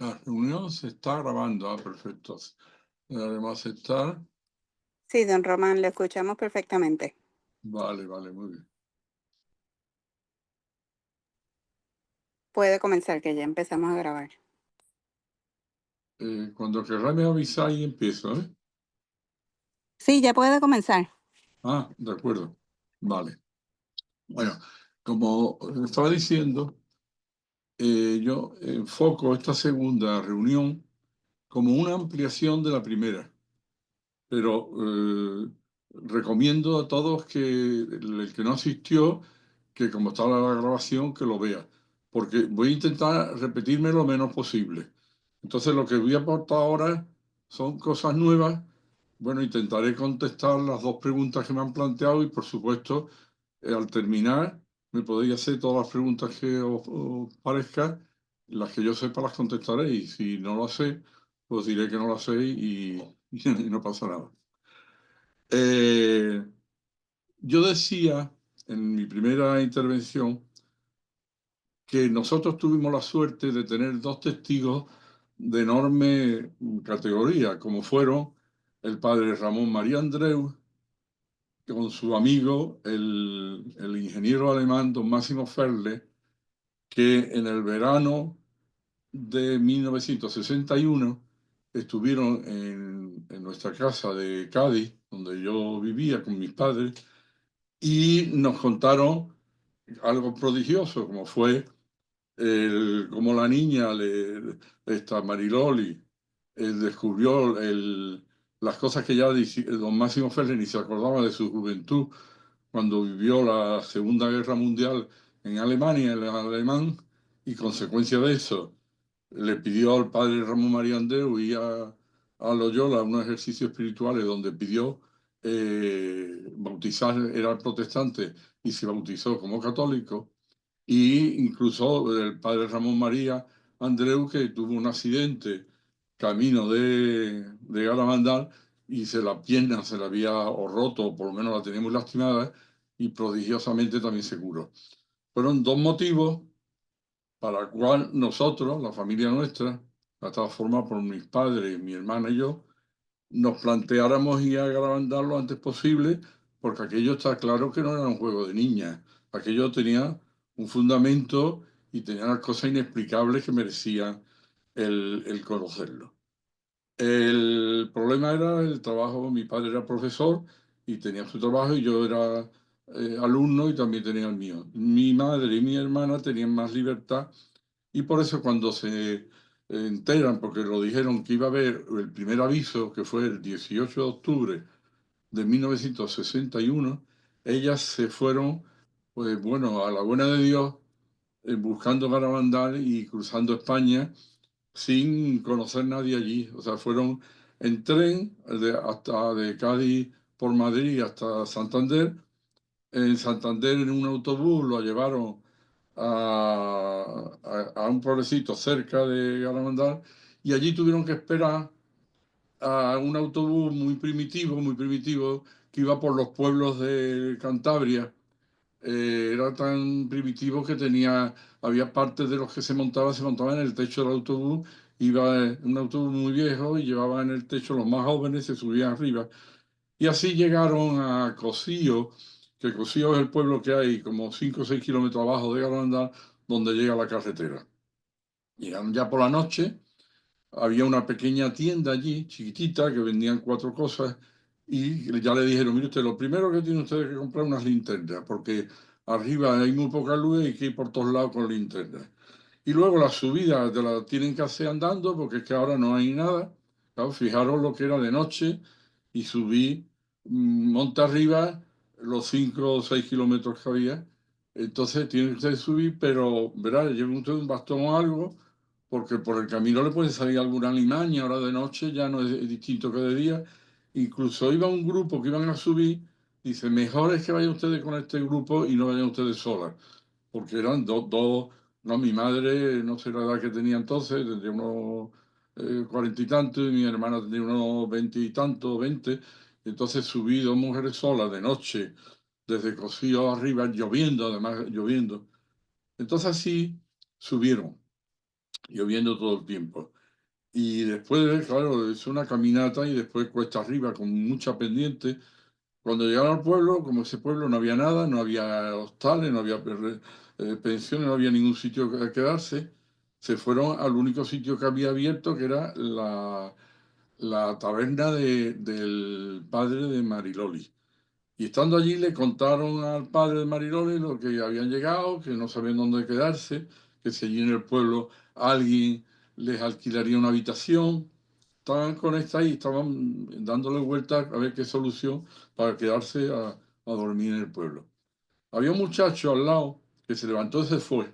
La reunión se está grabando. Perfecto. Le daremos a aceptar. Sí, don Román, lo escuchamos perfectamente. Vale, vale, muy bien. Puede comenzar, que ya empezamos a grabar. Cuando querrá me avisar y empiezo, ¿eh? Sí, ya puede comenzar. De acuerdo. Vale. Bueno, como estaba diciendo, yo enfoco esta segunda reunión como una ampliación de la primera, pero recomiendo a todos que el que no asistió, que como está la grabación, que lo vea, porque voy a intentar repetirme lo menos posible. Entonces, lo que voy a aportar ahora son cosas nuevas. Bueno, intentaré contestar las dos preguntas que me han planteado y, por supuesto, al terminar, me podéis hacer todas las preguntas que os parezca, las que yo sepa las contestaré y si no lo sé, pues diré que no lo sé y no pasa nada. Eh, yo decía en mi primera intervención que nosotros tuvimos la suerte de tener dos testigos de enorme categoría, como fueron el padre Ramón María Andreu, con su amigo, el ingeniero alemán don Máximo Ferle, que en el verano de 1961 estuvieron en nuestra casa de Cádiz, donde yo vivía con mis padres, y nos contaron algo prodigioso, como fue como la niña, esta Mariloli, descubrió las cosas que ya don Máximo Ferrer ni se acordaba de su juventud cuando vivió la Segunda Guerra Mundial en Alemania, el alemán, y consecuencia de eso le pidió al padre Ramón María Andreu y a Loyola unos ejercicios espirituales donde pidió bautizar, era protestante y se bautizó como católico, y incluso el padre Ramón María Andreu, que tuvo un accidente camino de Garamandal y la pierna se la había o roto, o por lo menos la tenía muy lastimada, y prodigiosamente también se curó. Fueron dos motivos para el cual nosotros, la familia nuestra, que estaba formada por mis padres, mi hermana y yo, nos planteáramos ir a Garabandal lo antes posible, porque aquello está claro que no era un juego de niñas. Aquello tenía un fundamento y tenía unas cosas inexplicables que merecían el conocerlo. El problema era el trabajo. Mi padre era profesor y tenía su trabajo, y yo era alumno y también tenía el mío. Mi madre y mi hermana tenían más libertad, y por eso cuando se enteran, porque lo dijeron que iba a haber el primer aviso, que fue el 18 de octubre de 1961, ellas se fueron, pues bueno, a la buena de Dios, buscando Garabandal y cruzando España sin conocer nadie allí. O sea, fueron en tren hasta de Cádiz por Madrid hasta Santander. En Santander, en un autobús, lo llevaron a un pueblecito cerca de Garamandal, y allí tuvieron que esperar a un autobús muy primitivo, que iba por los pueblos de Cantabria. Era tan primitivo que había partes de los que se montaban en el techo del autobús. Iba un autobús muy viejo y llevaba en el techo los más jóvenes, se subían arriba. Y así llegaron a Cosío, que Cosío es el pueblo que hay como 5 o 6 kilómetros abajo de Garandal, donde llega la carretera. Llegaron ya por la noche. Había una pequeña tienda allí, chiquitita, que vendían 4 cosas, y ya le dijeron: mire usted, lo primero que tiene usted que comprar unas linternas, porque arriba hay muy poca luz y hay que ir por todos lados con linternas. Y luego la subida la tienen que hacer andando, porque es que ahora no hay nada. Claro, fijaros lo que era de noche, y subí monte arriba los 5 o 6 kilómetros que había. Entonces tienen que subir, pero verá, lleven usted un bastón o algo, porque por el camino le puede salir alguna alimaña. Ahora de noche ya no es distinto que de día. Incluso iba un grupo que iban a subir. Dice: mejor es que vayan ustedes con este grupo y no vayan ustedes solas, porque eran dos, no, mi madre no sé la edad que tenía entonces, tendría unos 40 y tantos, y mi hermana tendría unos 20 y tantos, 20. Entonces subí dos mujeres solas de noche, desde Cosío arriba, lloviendo, además lloviendo. Entonces así subieron. lloviendo todo el tiempo. Y después, claro, es una caminata y después cuesta arriba con mucha pendiente. Cuando llegaron al pueblo, como ese pueblo no había nada, no había hostales, no había pensiones, no había ningún sitio que quedarse, se fueron al único sitio que había abierto, que era la taberna del padre de Mariloli. Y estando allí le contaron al padre de Mariloli lo que habían llegado, que no sabían dónde quedarse, que si allí en el pueblo alguien les alquilaría una habitación. Estaban con esta ahí, estaban dándole vueltas a ver qué solución para quedarse a dormir en el pueblo. Había un muchacho al lado que se levantó y se fue.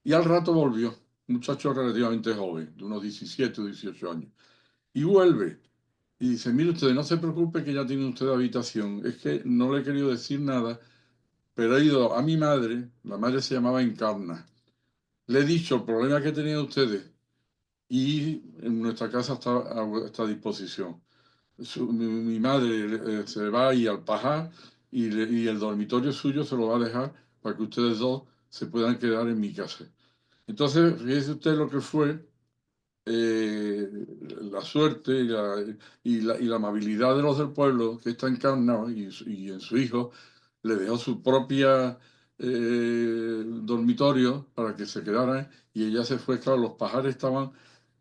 Y al rato volvió, un muchacho relativamente joven, de unos 17 o 18 años. Y vuelve y dice, mire usted, no se preocupe que ya tiene usted habitación. Es que no le he querido decir nada, pero he ido a mi madre, la madre se llamaba Encarna. Le he dicho el problema que tenían ustedes y en nuestra casa está a vuestra disposición. Mi madre se va ahí al pajar y el dormitorio suyo se lo va a dejar para que ustedes dos se puedan quedar en mi casa. Entonces, fíjese usted lo que fue eh, la suerte y la amabilidad de los del pueblo que está encarnado y en su hijo le dejó su propia dormitorio para que se quedara y ella se fue, claro, los pajares estaban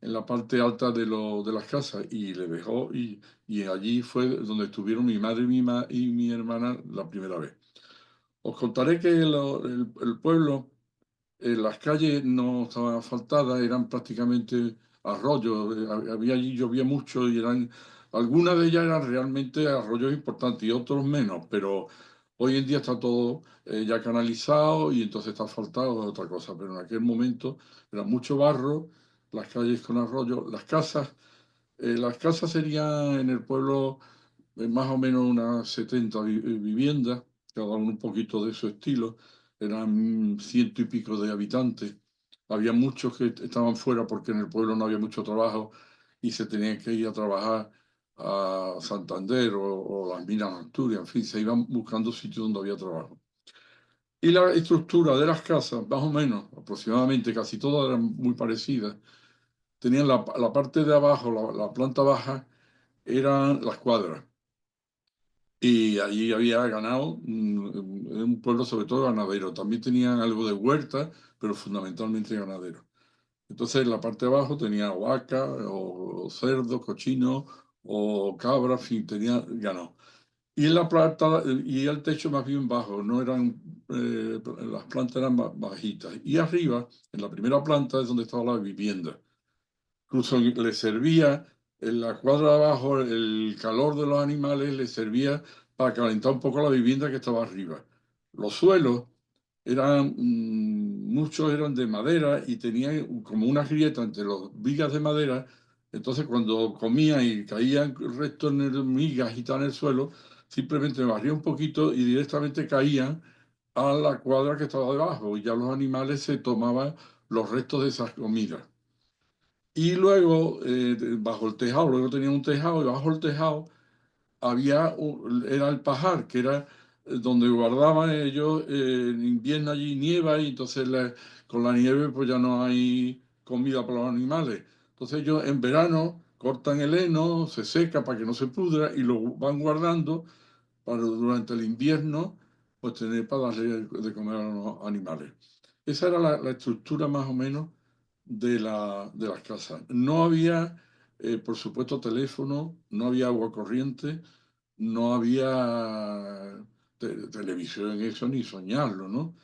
en la parte alta de las casas y le dejó y allí fue donde estuvieron mi madre y mi hermana la primera vez. Os contaré que el pueblo las calles no estaban asfaltadas, eran prácticamente arroyos. Había allí, llovía mucho y algunas de ellas eran realmente arroyos importantes y otros menos, pero hoy en día está todo ya canalizado y entonces está asfaltado, es otra cosa. Pero en aquel momento era mucho barro, las calles con arroyos, las casas serían en el pueblo más o menos unas 70 viviendas, cada uno un poquito de su estilo, eran ciento y pico de habitantes. Había muchos que estaban fuera porque en el pueblo no había mucho trabajo y se tenían que ir a trabajar a Santander o las minas de Asturias, en fin, se iban buscando sitios donde había trabajo. Y la estructura de las casas, más o menos, aproximadamente, casi todas eran muy parecidas. Tenían la parte de abajo, la planta baja, eran las cuadras. Y allí había ganado, un pueblo sobre todo ganadero. También tenían algo de huerta, pero fundamentalmente ganadero. Entonces en la parte de abajo tenía vaca o cerdo, cochino o cabra, en fin, tenía ganado. Y en la planta y el techo más bien bajo, no eran, las plantas eran bajitas. Y arriba, en la primera planta, es donde estaba la vivienda. Incluso le servía en la cuadra de abajo, el calor de los animales le servía para calentar un poco la vivienda que estaba arriba. Los suelos muchos eran de madera y tenían como una grieta entre las vigas de madera. Entonces, cuando comían y caían restos de migas y tal en el suelo, simplemente barría un poquito y directamente caían a la cuadra que estaba debajo. Y ya los animales se tomaban los restos de esas comidas. Y luego, bajo el tejado, luego tenía un tejado y bajo el tejado era el pajar, que era donde guardaban ellos, en invierno allí nieva y entonces con la nieve pues ya no hay comida para los animales. Entonces ellos en verano cortan el heno, se seca para que no se pudra y lo van guardando para durante el invierno pues tener para darle de comer a los animales. Esa era la estructura más o menos de las casas. No había, por supuesto, teléfono, no había agua corriente, no había televisión en eso ni soñarlo, ¿no?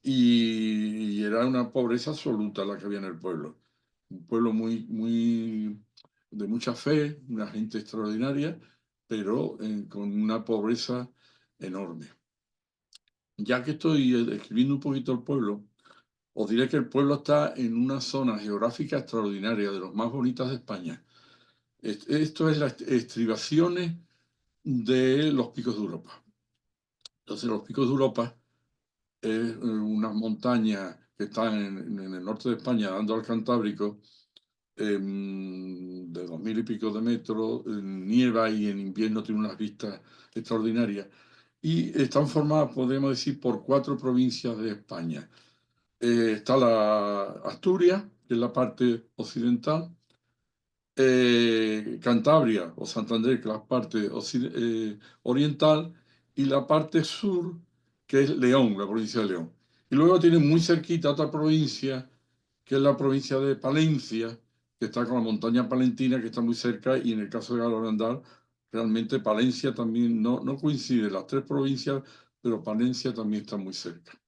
Y era una pobreza absoluta la que había en el pueblo. Un pueblo muy de mucha fe, una gente extraordinaria, pero con una pobreza enorme. Ya que estoy describiendo un poquito el pueblo, os diré que el pueblo está en una zona geográfica extraordinaria, de las más bonitas de España. Esto es las estribaciones de los picos de Europa. Entonces, los picos de Europa es unas montañas que están en el norte de España, dando al Cantábrico, de 2000 y pico de metros, nieva y en invierno tiene unas vistas extraordinarias. Y están formadas, podríamos decir, por 4 provincias de España. Está la Asturias, que es la parte occidental, Cantabria o Santander, que es la parte oriental, y la parte sur, que es León, la provincia de León. Y luego tiene muy cerquita otra provincia, que es la provincia de Palencia, que está con la montaña palentina, que está muy cerca, y en el caso de Garabandal, realmente Palencia también no coincide, las tres provincias, pero Palencia también está muy cerca.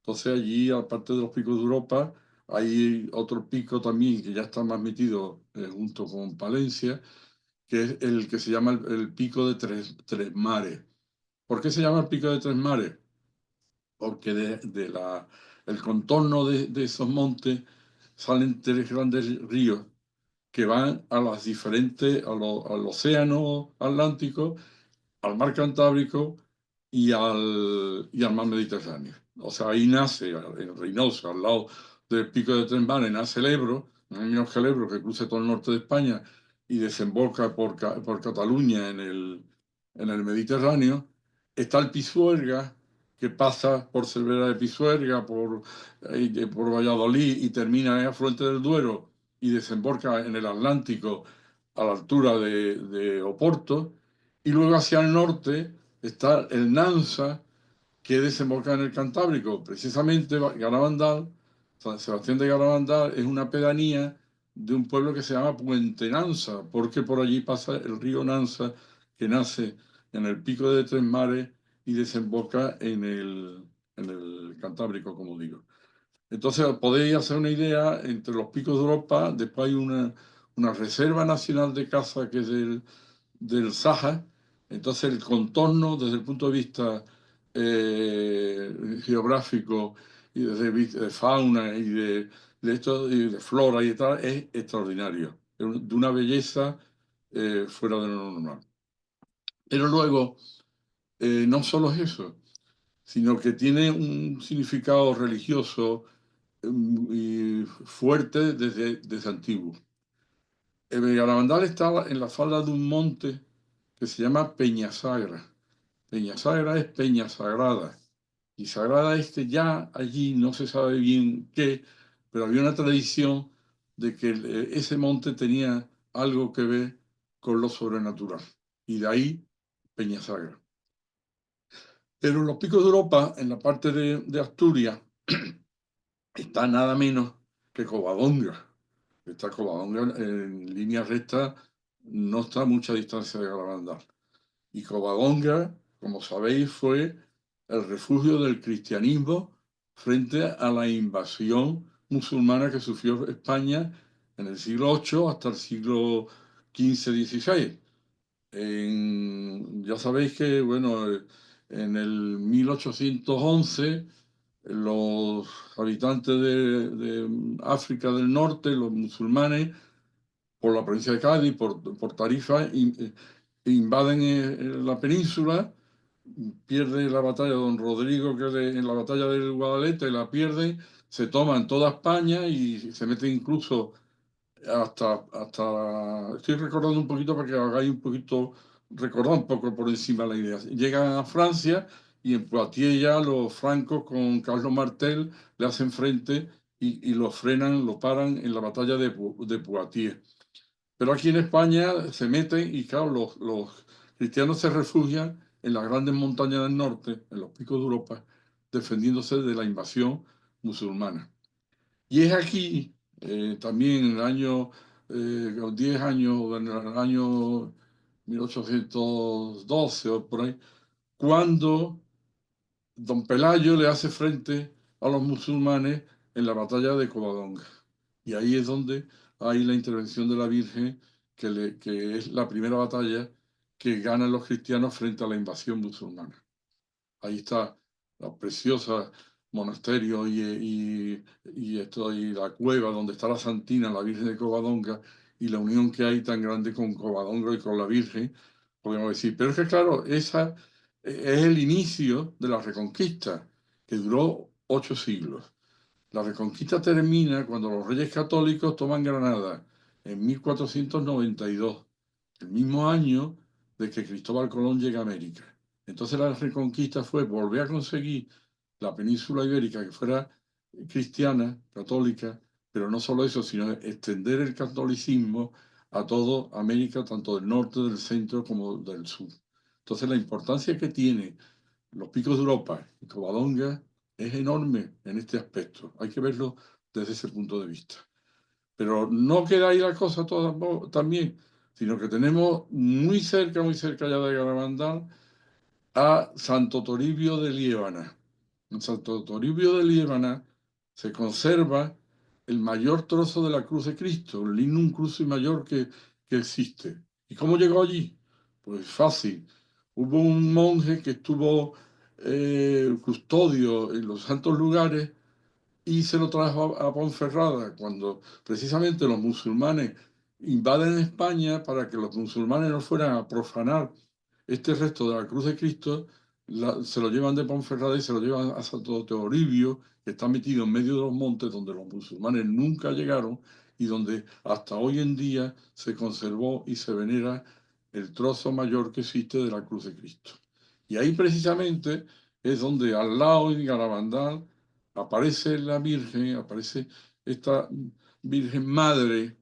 Entonces allí, aparte de los picos de Europa, hay otro pico también que ya está más metido junto con Palencia, que es el que se llama el pico de Tres Mares. ¿Por qué se llama el pico de Tres Mares? Porque el contorno de esos montes salen tres grandes ríos que van a las diferentes, al océano Atlántico, al mar Cantábrico y al mar Mediterráneo. O sea, ahí nace, en Reynosa, al lado del pico de Tres Mares, nace el Ebro, no hay menos que el Ebro, que cruza todo el norte de España y desemboca por Cataluña en el Mediterráneo. Está el Pisuerga, que pasa por Cervera de Pisuerga, por Valladolid y termina en afluente del Duero y desemboca en el Atlántico a la altura de Oporto. Y luego hacia el norte está el Nansa, que desemboca en el Cantábrico. Precisamente Garabandal, San Sebastián de Garabandal, es una pedanía de un pueblo que se llama Puente Nansa, porque por allí pasa el río Nansa, que nace en el pico de Tres Mares y desemboca en el Cantábrico, como digo. Entonces, podéis hacer una idea, entre los picos de Europa, después hay una reserva nacional de caza que es del Saja. Entonces el contorno desde el punto de vista geográfico y de fauna y de flora y tal es extraordinario, de una belleza fuera de lo normal. Pero luego, no solo es eso, sino que tiene un significado religioso y fuerte desde antiguo. Garabandal está en la falda de un monte que se llama Peñasagra. Peñasagra es Peña Sagrada. Y Sagrada es que ya allí no se sabe bien qué, pero había una tradición de que ese monte tenía algo que ver con lo sobrenatural. Y de ahí Peñasagra. Pero en los picos de Europa, en la parte de Asturias, está nada menos que Covadonga. Está Covadonga en línea recta, no está a mucha distancia de Garabandal. Y Covadonga, como sabéis, fue el refugio del cristianismo frente a la invasión musulmana que sufrió España en el siglo VIII hasta el siglo XV-XVI. Ya sabéis que, bueno, en el 1811 los habitantes de África del Norte, los musulmanes, por la provincia de Cádiz, por Tarifa, invaden la península, pierde la batalla de Don Rodrigo, que en la batalla del Guadalete la pierde, se toman toda España y se meten incluso hasta, estoy recordando un poquito para que hagáis un poquito, recordad un poco por encima la idea. Llegan a Francia y en Poitiers ya los francos con Carlos Martel le hacen frente y lo frenan, lo paran en la batalla de Poitiers. Pero aquí en España se meten y, claro, los cristianos se refugian en las grandes montañas del norte, en los picos de Europa, defendiéndose de la invasión musulmana. Y es aquí, también en el año, 10 años, en el año 1812 o por ahí, cuando don Pelayo le hace frente a los musulmanes en la batalla de Covadonga. Y ahí es donde hay la intervención de la Virgen, que es la primera batalla que ganan los cristianos frente a la invasión musulmana. Ahí está la preciosa monasterio y la cueva donde está la Santina, la Virgen de Covadonga, y la unión que hay tan grande con Covadonga y con la Virgen, podemos decir. Pero es que, claro, esa es el inicio de la Reconquista, que duró 8 siglos. La Reconquista termina cuando los reyes católicos toman Granada en 1492, el mismo año de que Cristóbal Colón llega a América. Entonces la Reconquista fue volver a conseguir la península ibérica que fuera cristiana, católica, pero no solo eso, sino extender el catolicismo a toda América, tanto del norte, del centro como del sur. Entonces la importancia que tiene los Picos de Europa y Covadonga es enorme en este aspecto. Hay que verlo desde ese punto de vista. Pero no queda ahí la cosa toda también, sino que tenemos muy cerca ya de Garabandal, a Santo Toribio de Liébana. En Santo Toribio de Liébana se conserva el mayor trozo de la cruz de Cristo, el lignum crucis mayor que existe. ¿Y cómo llegó allí? Pues fácil. Hubo un monje que estuvo custodio en los santos lugares y se lo trajo a Ponferrada cuando precisamente los musulmanes invaden España para que los musulmanes no fueran a profanar este resto de la cruz de Cristo. Se lo llevan de Ponferrada y se lo llevan a Santo Toribio, que está metido en medio de los montes donde los musulmanes nunca llegaron y donde hasta hoy en día se conservó y se venera el trozo mayor que existe de la cruz de Cristo. Y ahí precisamente es donde al lado en Garabandal aparece la Virgen, aparece esta Virgen Madre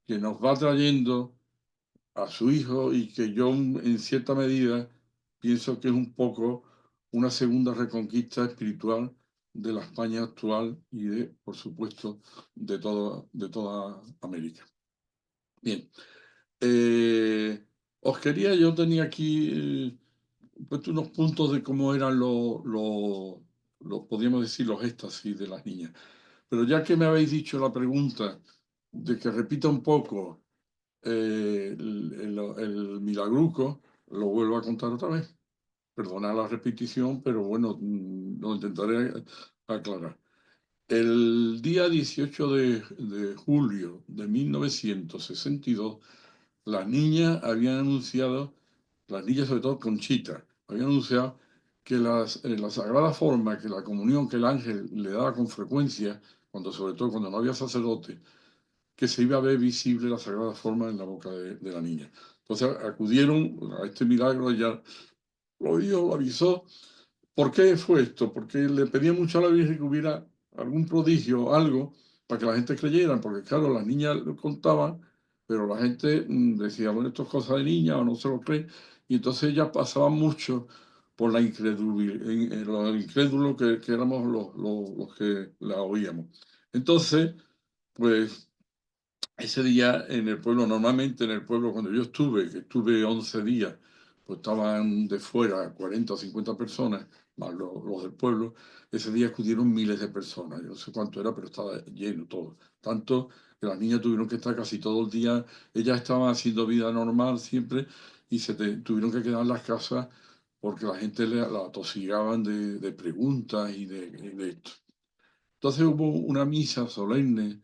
que nos va trayendo a su hijo y que yo en cierta medida pienso que es un poco una segunda reconquista espiritual de la España actual y de, por supuesto, de toda América. Bien, yo tenía aquí puesto unos puntos de cómo eran podríamos decir, los éxtasis de las niñas. Pero ya que me habéis dicho la pregunta de que repita un poco el Milagruco, lo vuelvo a contar otra vez. Perdona la repetición, pero bueno, lo intentaré aclarar. El día 18 de julio de 1962, las niñas habían anunciado, las niñas sobre todo Conchita, habían anunciado que la sagrada forma, que la comunión que el ángel le daba con frecuencia, sobre todo cuando no había sacerdote, que se iba a ver visible la sagrada forma en la boca de la niña. Entonces acudieron a este milagro, ella lo vio, lo avisó. ¿Por qué fue esto? Porque le pedía mucho a la Virgen que hubiera algún prodigio, algo, para que la gente creyera, porque claro, las niñas lo contaban, pero la gente decía, bueno, esto es cosa de niña o no se lo cree, y entonces ellas pasaban mucho por la incredulidad, lo incrédulo que éramos los que la oíamos. Entonces, pues ese día en el pueblo, normalmente en el pueblo cuando yo estuve, que estuve 11 días, pues estaban de fuera 40 o 50 personas, más los del pueblo. Ese día acudieron miles de personas, yo no sé cuánto era, pero estaba lleno todo. Tanto que las niñas tuvieron que estar casi todo el día, ellas estaban haciendo vida normal siempre y tuvieron que quedar en las casas porque la gente la atosigaban de preguntas y de esto. Entonces hubo una misa solemne,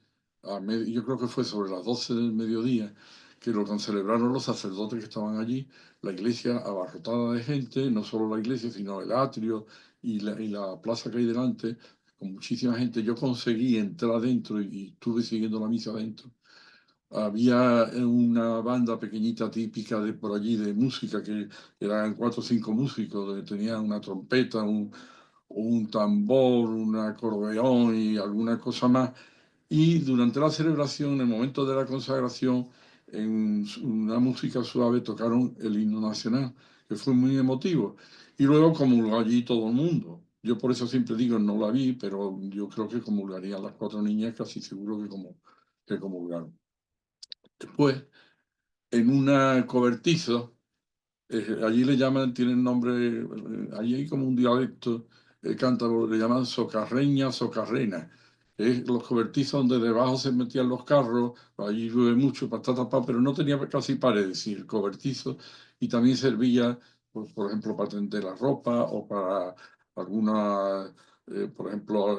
yo creo que fue sobre las 12 del mediodía, que lo celebraron los sacerdotes que estaban allí, la iglesia abarrotada de gente, no solo la iglesia, sino el atrio y la plaza que hay delante, con muchísima gente. Yo conseguí entrar adentro y estuve siguiendo la misa adentro. Había una banda pequeñita típica de por allí de música, que eran 4 o 5 músicos, tenían una trompeta, un tambor, un acordeón y alguna cosa más. Y durante la celebración, en el momento de la consagración, en una música suave tocaron el himno nacional, que fue muy emotivo. Y luego comulgó allí todo el mundo. Yo por eso siempre digo, no la vi, pero yo creo que comulgarían las 4 niñas, casi seguro que comulgaron. Después, en una cobertizo, allí le llaman, tienen nombre, allí hay como un dialecto cántabro, le llaman socarreña, socarrena. Es los cobertizos donde debajo se metían los carros, allí llueve mucho para estar tapado, pero no tenía casi paredes, y el cobertizo, y también servía, pues, por ejemplo, para tender la ropa o para alguna, por ejemplo,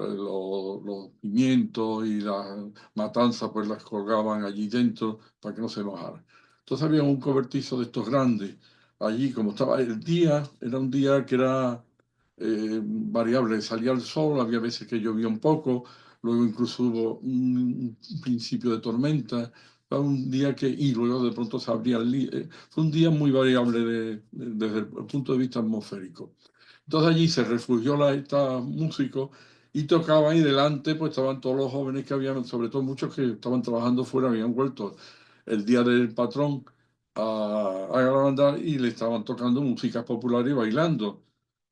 los pimientos y las matanzas, pues las colgaban allí dentro para que no se mojaran. Entonces había un cobertizo de estos grandes allí, como estaba el día, era un día que era variable, salía el sol, había veces que llovía un poco, luego incluso hubo un principio de tormenta, fue un día y luego de pronto se abría fue un día muy variable desde el punto de vista atmosférico. Entonces allí se refugió esta músico y tocaban y delante pues estaban todos los jóvenes que habían, sobre todo muchos que estaban trabajando fuera, habían vuelto el día del patrón a Granada y le estaban tocando músicas populares y bailando.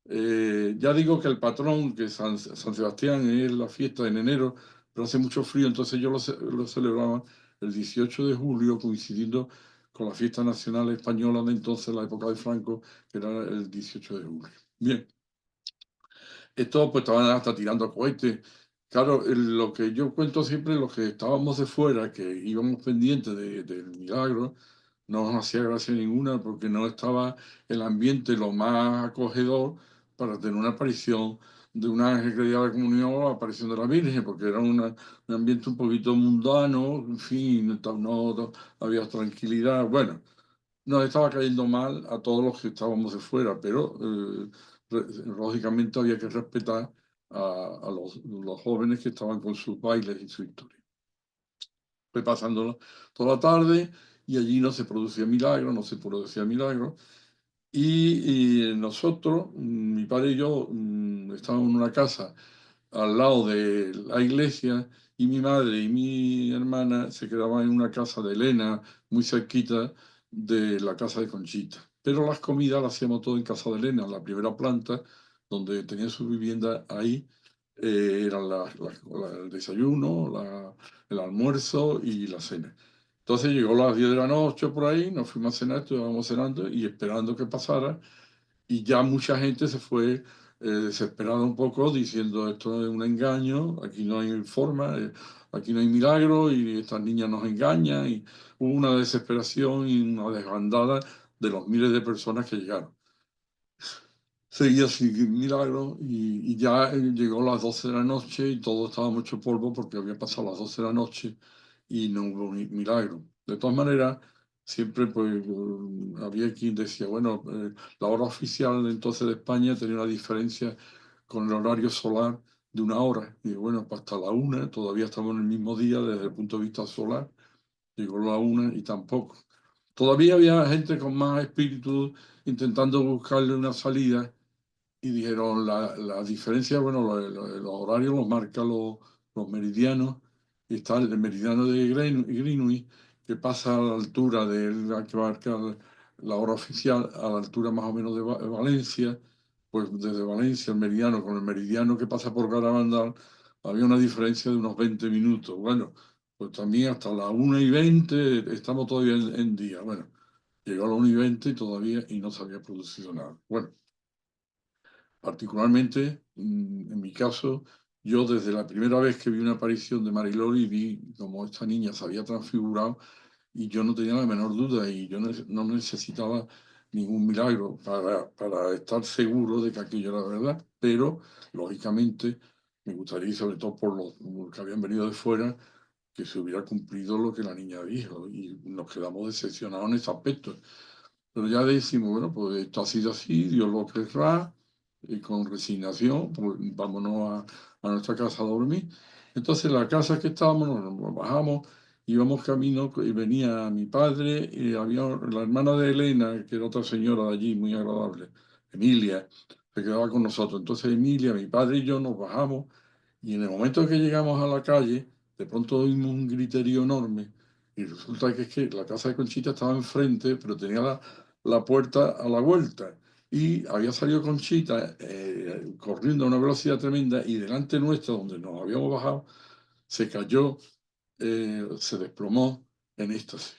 Ya digo que el patrón, que San Sebastián es la fiesta en enero, pero hace mucho frío, entonces yo lo celebraba el 18 de julio, coincidiendo con la fiesta nacional española de entonces, la época de Franco, que era el 18 de julio. Bien, estos pues estaban hasta tirando cohetes. Claro, lo que yo cuento siempre, los que estábamos de fuera, que íbamos pendientes del milagro, no nos hacía gracia ninguna porque no estaba el ambiente lo más acogedor para tener una aparición de un ángel que diera la comunión o la aparición de la Virgen, porque era un ambiente un poquito mundano, en fin, no había tranquilidad. Bueno, nos estaba cayendo mal a todos los que estábamos de fuera, pero lógicamente había que respetar a los jóvenes que estaban con sus bailes y su historia. Fue pasando toda la tarde y allí no se producía milagro, no se producía milagro. Y nosotros, mi padre y yo, estábamos en una casa al lado de la iglesia y mi madre y mi hermana se quedaban en una casa de Elena, muy cerquita de la casa de Conchita. Pero las comidas las hacíamos todo en casa de Elena, en la primera planta, donde tenía su vivienda ahí. Eran el desayuno, el almuerzo y la cena. Entonces llegó las 10 de la noche por ahí, nos fuimos a cenar, estuvimos cenando y esperando que pasara y ya mucha gente se fue desesperada un poco diciendo esto es un engaño, aquí no hay forma, aquí no hay milagro y estas niñas nos engañan y hubo una desesperación y una desbandada de los miles de personas que llegaron. Seguía sin milagro y ya llegó las 12 de la noche y todo estaba mucho polvo porque había pasado las 12 de la noche y no hubo milagro. De todas maneras, siempre pues había quien decía, bueno, la hora oficial entonces de España tenía una diferencia con el horario solar de una hora. Y bueno, pues hasta la una, todavía estamos en el mismo día desde el punto de vista solar. Llegó la una y tampoco. Todavía había gente con más espíritu intentando buscarle una salida y dijeron la diferencia, bueno, los horarios los marcan los meridianos, y está el meridiano de Greenwich, que pasa a la altura de la que marca la hora oficial, a la altura más o menos de Valencia, pues desde Valencia el meridiano con el meridiano que pasa por Garabandal, había una diferencia de unos 20 minutos. Bueno, pues también hasta las 1:20 estamos todavía en día. Bueno, llegó a las 1:20 y todavía y no se había producido nada. Bueno. Particularmente, en mi caso, yo desde la primera vez que vi una aparición de Mariloli vi como esta niña se había transfigurado y yo no tenía la menor duda y yo no necesitaba ningún milagro para estar seguro de que aquello era verdad, pero lógicamente me gustaría, y sobre todo por los que habían venido de fuera, que se hubiera cumplido lo que la niña dijo y nos quedamos decepcionados en ese aspecto. Pero ya decimos, bueno, pues esto ha sido así, Dios lo querrá, y con resignación, pues vámonos a nuestra casa a dormir. Entonces, la casa que estábamos, nos bajamos, íbamos camino y venía mi padre, y había la hermana de Elena, que era otra señora de allí, muy agradable, Emilia, se quedaba con nosotros. Entonces, Emilia, mi padre y yo nos bajamos, y en el momento que llegamos a la calle, de pronto oímos un griterío enorme. Y resulta que es que la casa de Conchita estaba enfrente, pero tenía la puerta a la vuelta. Y había salido Conchita corriendo a una velocidad tremenda y delante nuestra, donde nos habíamos bajado, se cayó, se desplomó en éxtasis.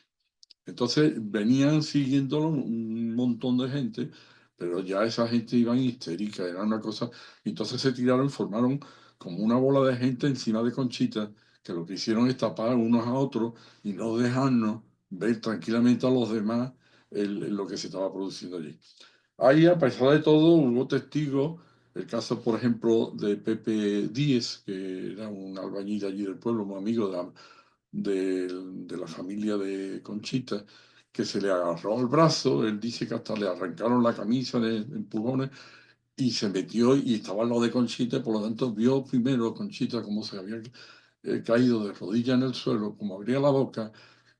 Entonces venían siguiéndolo un montón de gente, pero ya esa gente iba histérica, era una cosa. Entonces se tiraron, formaron como una bola de gente encima de Conchita, que lo que hicieron es tapar unos a otros y no dejarnos ver tranquilamente a los demás lo que se estaba produciendo allí. Ahí, a pesar de todo, hubo testigos. El caso, por ejemplo, de Pepe Díez, que era un albañil allí del pueblo, muy amigo de la familia de Conchita, que se le agarró el brazo. Él dice que hasta le arrancaron la camisa de empujones y se metió y estaba al lado de Conchita, y por lo tanto vio primero a Conchita como se había caído de rodillas en el suelo, como abría la boca,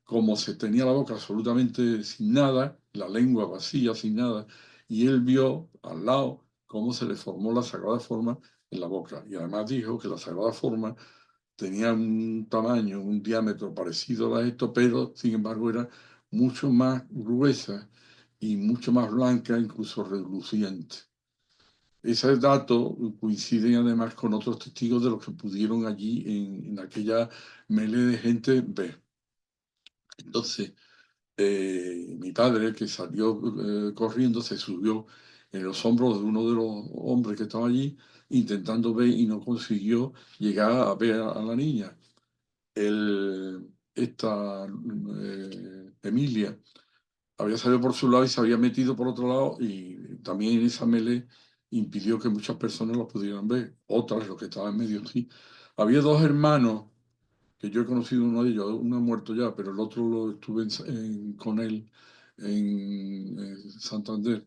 como se tenía la boca absolutamente sin nada, la lengua vacía, sin nada, y él vio al lado cómo se le formó la sagrada forma en la boca. Y además dijo que la Sagrada Forma tenía un tamaño, un diámetro parecido a esto, pero sin embargo era mucho más gruesa y mucho más blanca, incluso reluciente. Ese dato coincide además con otros testigos de los que pudieron allí en aquella melee de gente ver. Entonces, mi padre, que salió corriendo, se subió en los hombros de uno de los hombres que estaba allí, intentando ver y no consiguió llegar a ver a la niña. Esta Emilia había salido por su lado y se había metido por otro lado y también en esa melee impidió que muchas personas lo pudieran ver. Otras, los que estaban en medio, sí. Había dos hermanos que yo he conocido, uno de ellos, uno ha muerto ya, pero el otro lo estuve con él en Santander,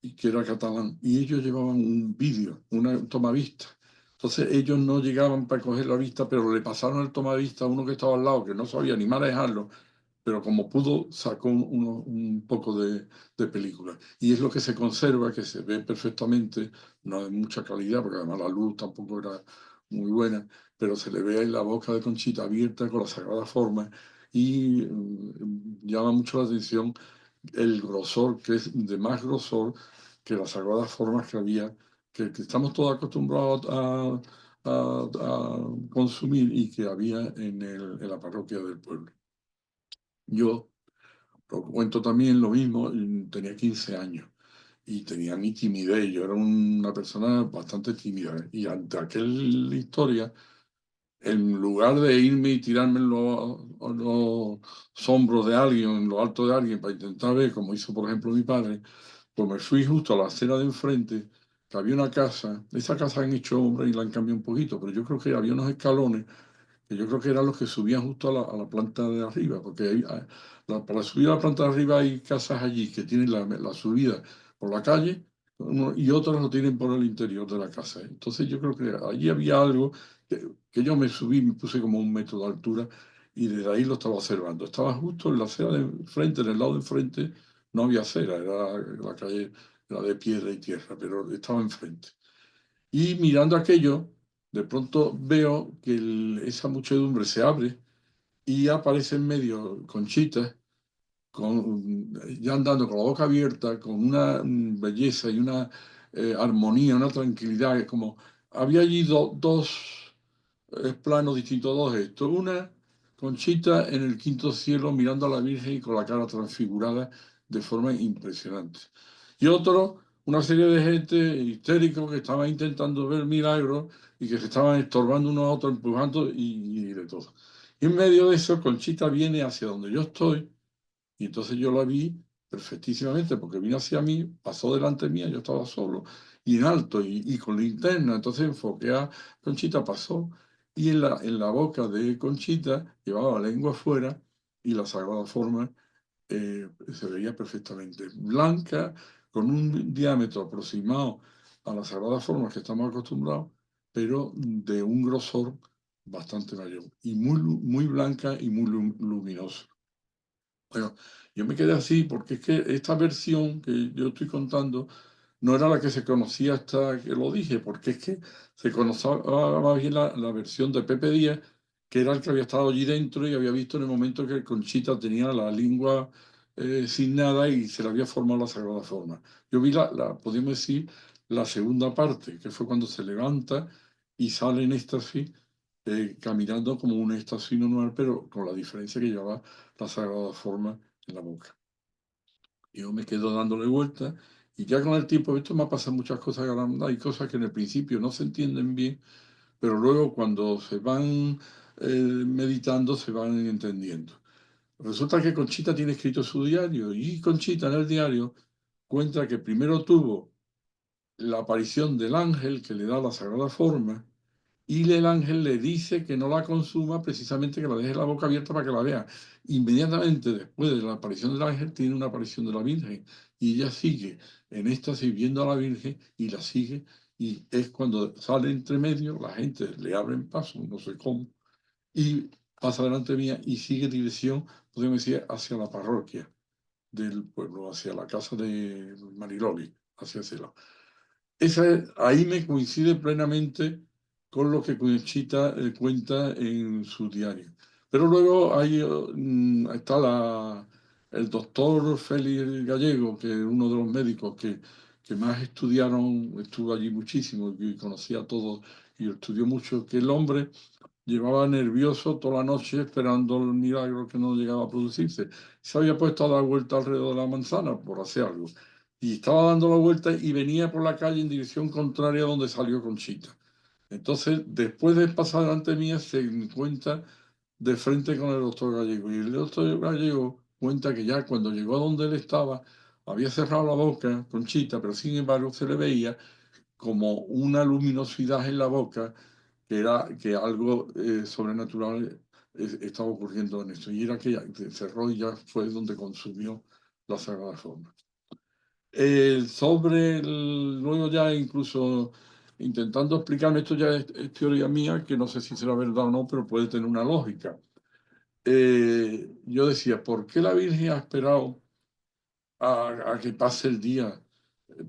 y que era catalán, y ellos llevaban un vídeo, una tomavista. Entonces ellos no llegaban para coger la vista, pero le pasaron el tomavista a uno que estaba al lado, que no sabía ni manejarlo, pero como pudo sacó un poco de película. Y es lo que se conserva, que se ve perfectamente, no de mucha calidad, porque además la luz tampoco era muy buena, pero se le ve ahí la boca de Conchita abierta con la Sagrada Forma y llama mucho la atención el grosor, que es de más grosor que las Sagradas Formas que había, que estamos todos acostumbrados a consumir y que había en la parroquia del pueblo. Yo lo cuento también lo mismo, tenía 15 años y tenía mi timidez, yo era una persona bastante tímida y ante aquella historia, en lugar de irme y tirarme en los hombros de alguien, en lo alto de alguien para intentar ver, como hizo por ejemplo mi padre, pues me fui justo a la acera de enfrente, que había una casa, esa casa han hecho obra y la han cambiado un poquito, pero yo creo que había unos escalones que yo creo que eran los que subían justo a la planta de arriba, porque para subir a la planta de arriba hay casas allí que tienen la subida por la calle y otras lo tienen por el interior de la casa. Entonces yo creo que allí había algo que yo me subí, me puse como 1 metro de altura y desde ahí lo estaba observando. Estaba justo en la acera de enfrente, en el lado de enfrente no había acera, era la calle, era de piedra y tierra, pero estaba enfrente. Y mirando aquello, de pronto veo que esa muchedumbre se abre y aparece en medio Conchita, ya andando con la boca abierta, con una belleza y una armonía, una tranquilidad. Es como, había allí dos planos distintos, dos gestos. Una, Conchita en el quinto cielo mirando a la Virgen y con la cara transfigurada de forma impresionante. Y otro, una serie de gente histéricos que estaban intentando ver milagros y que se estaban estorbando unos a otros, empujando y de todo. Y en medio de eso, Conchita viene hacia donde yo estoy y entonces yo la vi perfectísimamente porque vino hacia mí, pasó delante mía, yo estaba solo y en alto y con linterna. Entonces enfoqué a Conchita, pasó y en la boca de Conchita llevaba la lengua afuera y la Sagrada Forma se veía perfectamente blanca, con un diámetro aproximado a las sagradas formas que estamos acostumbrados, pero de un grosor bastante mayor y muy blanca y muy luminosa. Bueno, yo me quedé así porque es que esta versión que yo estoy contando no era la que se conocía hasta que lo dije, porque es que se conocía más bien la versión de Pepe Díaz, que era el que había estado allí dentro y había visto en el momento que Conchita tenía la lengua sin nada y se le había formado la Sagrada Forma. Yo vi podríamos decir, la segunda parte, que fue cuando se levanta y sale en éxtasis, caminando como un éxtasis normal, pero con la diferencia que llevaba la Sagrada Forma en la boca. Yo me quedo dándole vueltas y ya con el tiempo, esto me ha pasado muchas cosas, hay cosas que en el principio no se entienden bien, pero luego cuando se van meditando se van entendiendo. Resulta que Conchita tiene escrito su diario y Conchita en el diario cuenta que primero tuvo la aparición del ángel que le da la sagrada forma y el ángel le dice que no la consuma, precisamente que la deje la boca abierta para que la vea. Inmediatamente después de la aparición del ángel tiene una aparición de la Virgen y ella sigue en éxtasis viendo a la Virgen y la sigue y es cuando sale entre medio, la gente le abre paso, no sé cómo, y pasa delante mía y sigue dirección, podemos decir, hacia la parroquia del pueblo, hacia la casa de Mariloli, hacia ese lado. Ahí me coincide plenamente con lo que Conchita cuenta en su diario. Pero luego está el doctor Félix Gallego, que es uno de los médicos que más estudiaron, estuvo allí muchísimo y conocía a todos y estudió mucho, que el hombre llevaba nervioso toda la noche esperando el milagro que no llegaba a producirse. Se había puesto a dar vuelta alrededor de la manzana por hacer algo. Y estaba dando la vuelta y venía por la calle en dirección contraria a donde salió Conchita. Entonces, después de pasar delante mía, se encuentra de frente con el doctor Gallego. Y el doctor Gallego cuenta que ya cuando llegó a donde él estaba, había cerrado la boca, Conchita, pero sin embargo se le veía como una luminosidad en la boca que era que algo sobrenatural estaba ocurriendo en esto. Y era que cerró y ya fue donde consumió la Sagrada Forma. Luego ya incluso intentando explicarme, esto ya es teoría mía, que no sé si será verdad o no, pero puede tener una lógica. Yo decía, ¿por qué la Virgen ha esperado a que pase el día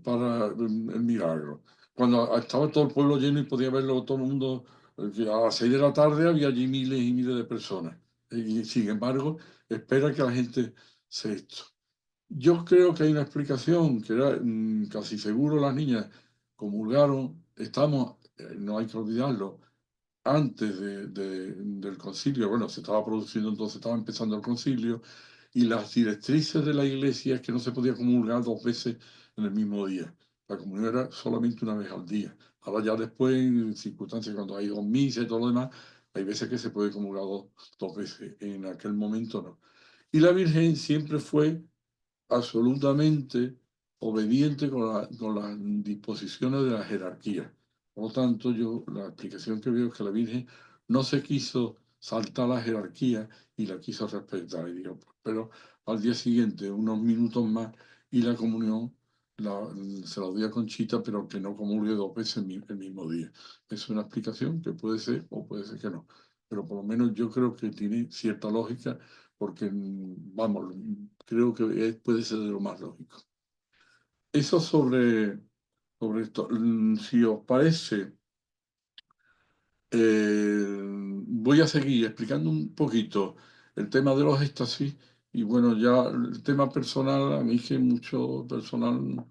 para el milagro? Cuando estaba todo el pueblo lleno y podía verlo todo el mundo, que a las 6 de la tarde había allí miles y miles de personas. Y sin embargo, espera que la gente se esto. Yo creo que hay una explicación, que era casi seguro las niñas comulgaron, no hay que olvidarlo, antes del concilio, bueno, se estaba produciendo entonces, estaba empezando el concilio, y las directrices de la iglesia es que no se podía comulgar 2 veces en el mismo día. La comunión era solamente una vez al día. Ahora ya después, en circunstancias cuando hay 2 misas y todo lo demás, hay veces que se puede comulgar 2 veces. En aquel momento no. Y la Virgen siempre fue absolutamente obediente con las disposiciones de la jerarquía. Por lo tanto, la explicación que veo es que la Virgen no se quiso saltar la jerarquía y la quiso respetar. Y digo, pero al día siguiente, unos minutos más, y la comunión se la doy a Conchita, pero que no comulgue 2 veces el mismo día. Es una explicación que puede ser o puede ser que no. Pero por lo menos yo creo que tiene cierta lógica porque, vamos, creo que puede ser de lo más lógico. Eso sobre esto. Si os parece, voy a seguir explicando un poquito el tema de los éxtasis y bueno, ya el tema personal, a mí que mucho personal,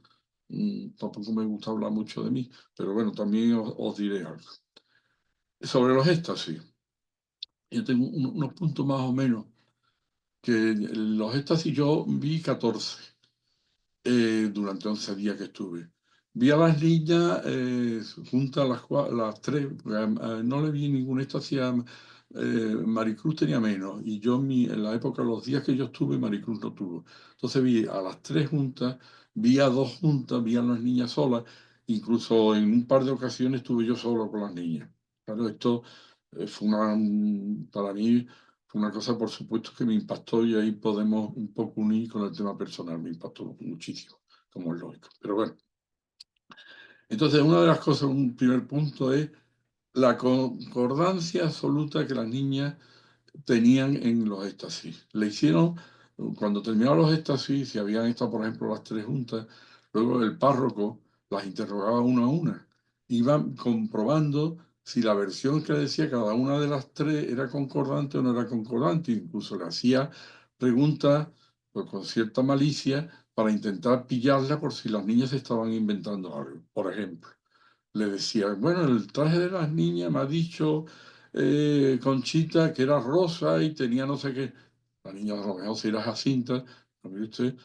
tampoco me gusta hablar mucho de mí, pero bueno, también os diré algo. Sobre los éxtasis, yo tengo unos puntos más o menos, que los éxtasis yo vi 14. Durante 11 días que estuve. Vi a las niñas juntas las tres, porque, no le vi ninguna éxtasis a Maricruz tenía menos, y yo en la época, los días que yo estuve, Maricruz no tuvo. Entonces vi a las tres juntas, vi a dos juntas, vi a las niñas solas, incluso en un par de ocasiones estuve yo solo con las niñas. Claro, esto para mí fue una cosa, por supuesto, que me impactó y ahí podemos un poco unir con el tema personal. Me impactó muchísimo, como es lógico. Pero bueno, entonces una de las cosas, un primer punto es la concordancia absoluta que las niñas tenían en los éxtasis. Le hicieron, cuando terminaron los éxtasis, si habían estado, por ejemplo, las tres juntas, luego el párroco las interrogaba una a una. Iban comprobando si la versión que decía cada una de las tres era concordante o no era concordante. Incluso le hacía preguntas pues, con cierta malicia para intentar pillarla por si las niñas estaban inventando algo. Por ejemplo, le decía, bueno, el traje de las niñas me ha dicho Conchita que era rosa y tenía no sé qué. La niña a lo mejor si era Jacinta, ¿no ve usted?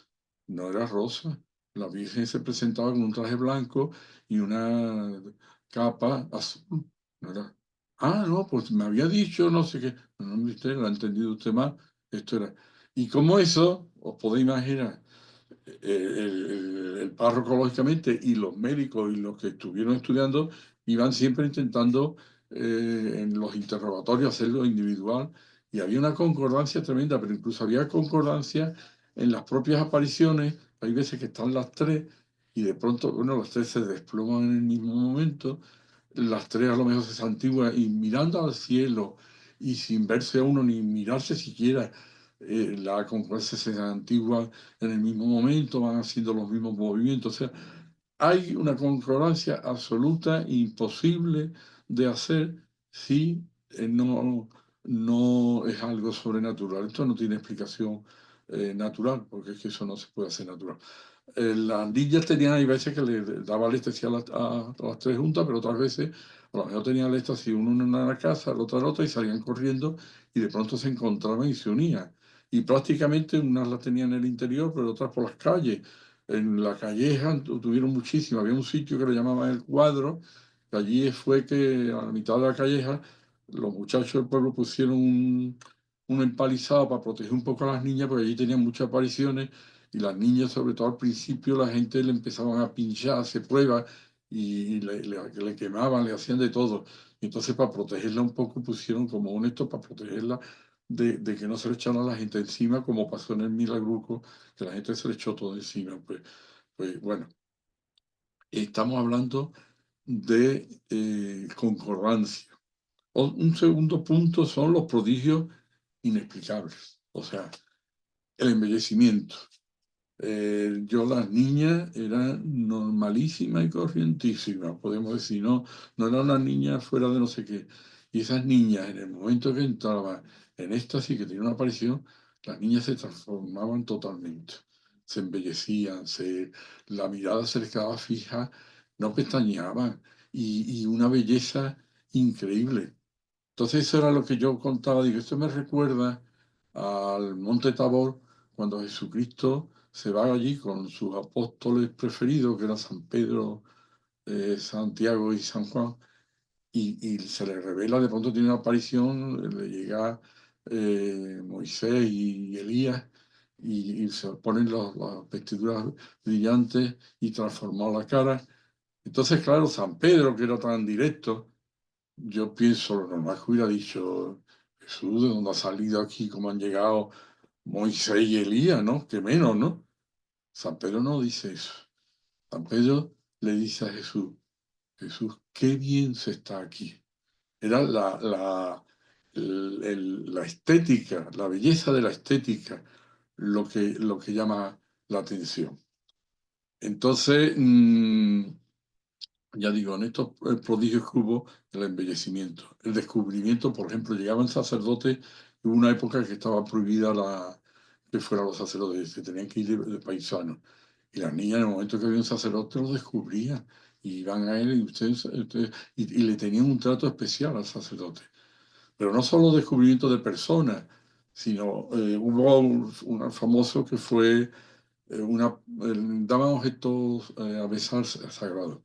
No era rosa. La Virgen se presentaba con un traje blanco y una capa azul. No era. Ah, no, pues me había dicho no sé qué. No, no, mire usted, lo ha entendido usted mal. Esto era. Y como eso, os podéis imaginar, el párroco, lógicamente, y los médicos y los que estuvieron estudiando iban siempre intentando en los interrogatorios hacerlo individual y había una concordancia tremenda, pero incluso había concordancia en las propias apariciones. Hay veces que están las tres y de pronto, bueno, las tres se desploman en el mismo momento, las tres a lo mejor se santiguan y mirando al cielo y sin verse a uno ni mirarse siquiera, la concordancia se santigua en el mismo momento, van haciendo los mismos movimientos. O sea, hay una concordancia absoluta, imposible de hacer si no es algo sobrenatural. Esto no tiene explicación natural, porque es que eso no se puede hacer natural. Las niñas tenían, hay veces que le daba anestesia a las tres juntas, pero otras veces a lo mejor tenían anestesia uno en una casa, el otro en otra, y salían corriendo y de pronto se encontraban y se unían. Y prácticamente unas las tenían en el interior, pero otras por las calles. En la calleja tuvieron muchísimo. Había un sitio que le llamaban El Cuadro, que allí fue que a la mitad de la calleja los muchachos del pueblo pusieron un empalizado para proteger un poco a las niñas, porque allí tenían muchas apariciones y las niñas, sobre todo al principio, la gente le empezaban a pinchar, hacer pruebas y le quemaban, le hacían de todo. Y entonces, para protegerla un poco, pusieron como un esto para protegerla de que no se le echara a la gente encima, como pasó en el Milagruco, que la gente se le echó todo encima. Pues bueno, estamos hablando de concordancia. Un segundo punto son los prodigios inexplicables, o sea, el embellecimiento. Yo las niñas eran normalísimas y corrientísimas, podemos decir, no era una niña fuera de no sé qué. Y esas niñas, en el momento que entraban en éxtasis, que tenía una aparición, las niñas se transformaban totalmente, se embellecían, la mirada se les quedaba fija, no pestañeaban, y una belleza increíble. Entonces eso era lo que yo contaba, digo, esto me recuerda al Monte Tabor, cuando Jesucristo se va allí con sus apóstoles preferidos, que eran San Pedro, Santiago y San Juan, y se le revela, de pronto tiene una aparición, le llega Moisés y Elías, y se ponen las vestiduras brillantes y transformar la cara. Entonces, claro, San Pedro, que era tan directo, yo pienso, lo normal que hubiera dicho, Jesús, ¿de dónde ha salido aquí? ¿Cómo han llegado Moisés y Elías, no? Que menos, ¿no? San Pedro no dice eso. San Pedro le dice a Jesús, Jesús, qué bien se está aquí. Era la estética, la belleza de la estética, lo que llama la atención. Entonces, ya digo, en estos prodigios que hubo, el embellecimiento, el descubrimiento, por ejemplo, llegaban sacerdotes, hubo una época que estaba prohibida que fueran los sacerdotes, se tenían que ir de paisanos. Y las niñas, en el momento que había un sacerdote, lo descubrían, y iban a él y le tenían un trato especial al sacerdote. Pero no solo descubrimiento de personas, sino hubo un famoso que fue daban objetos a besar sagrados.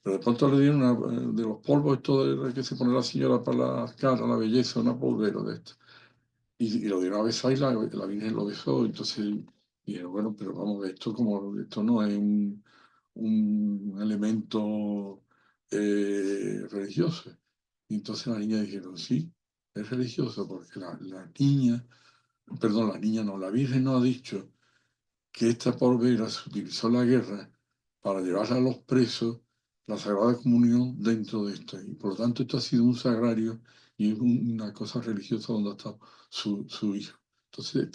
Pero de pronto le dieron de los polvos, esto que se pone la señora para la cara, la belleza, una polvera de esto. Y lo dieron a besar y la Virgen lo besó. Entonces dijeron, bueno, pero vamos, esto no es un elemento religioso. Y entonces la niña dijeron, sí, es religioso, porque la niña no, la Virgen no ha dicho que esta polvera se utilizó en la guerra para llevar a los presos la Sagrada Comunión dentro de esta. Y por lo tanto esto ha sido un sagrario y es una cosa religiosa donde ha estado su hijo. Entonces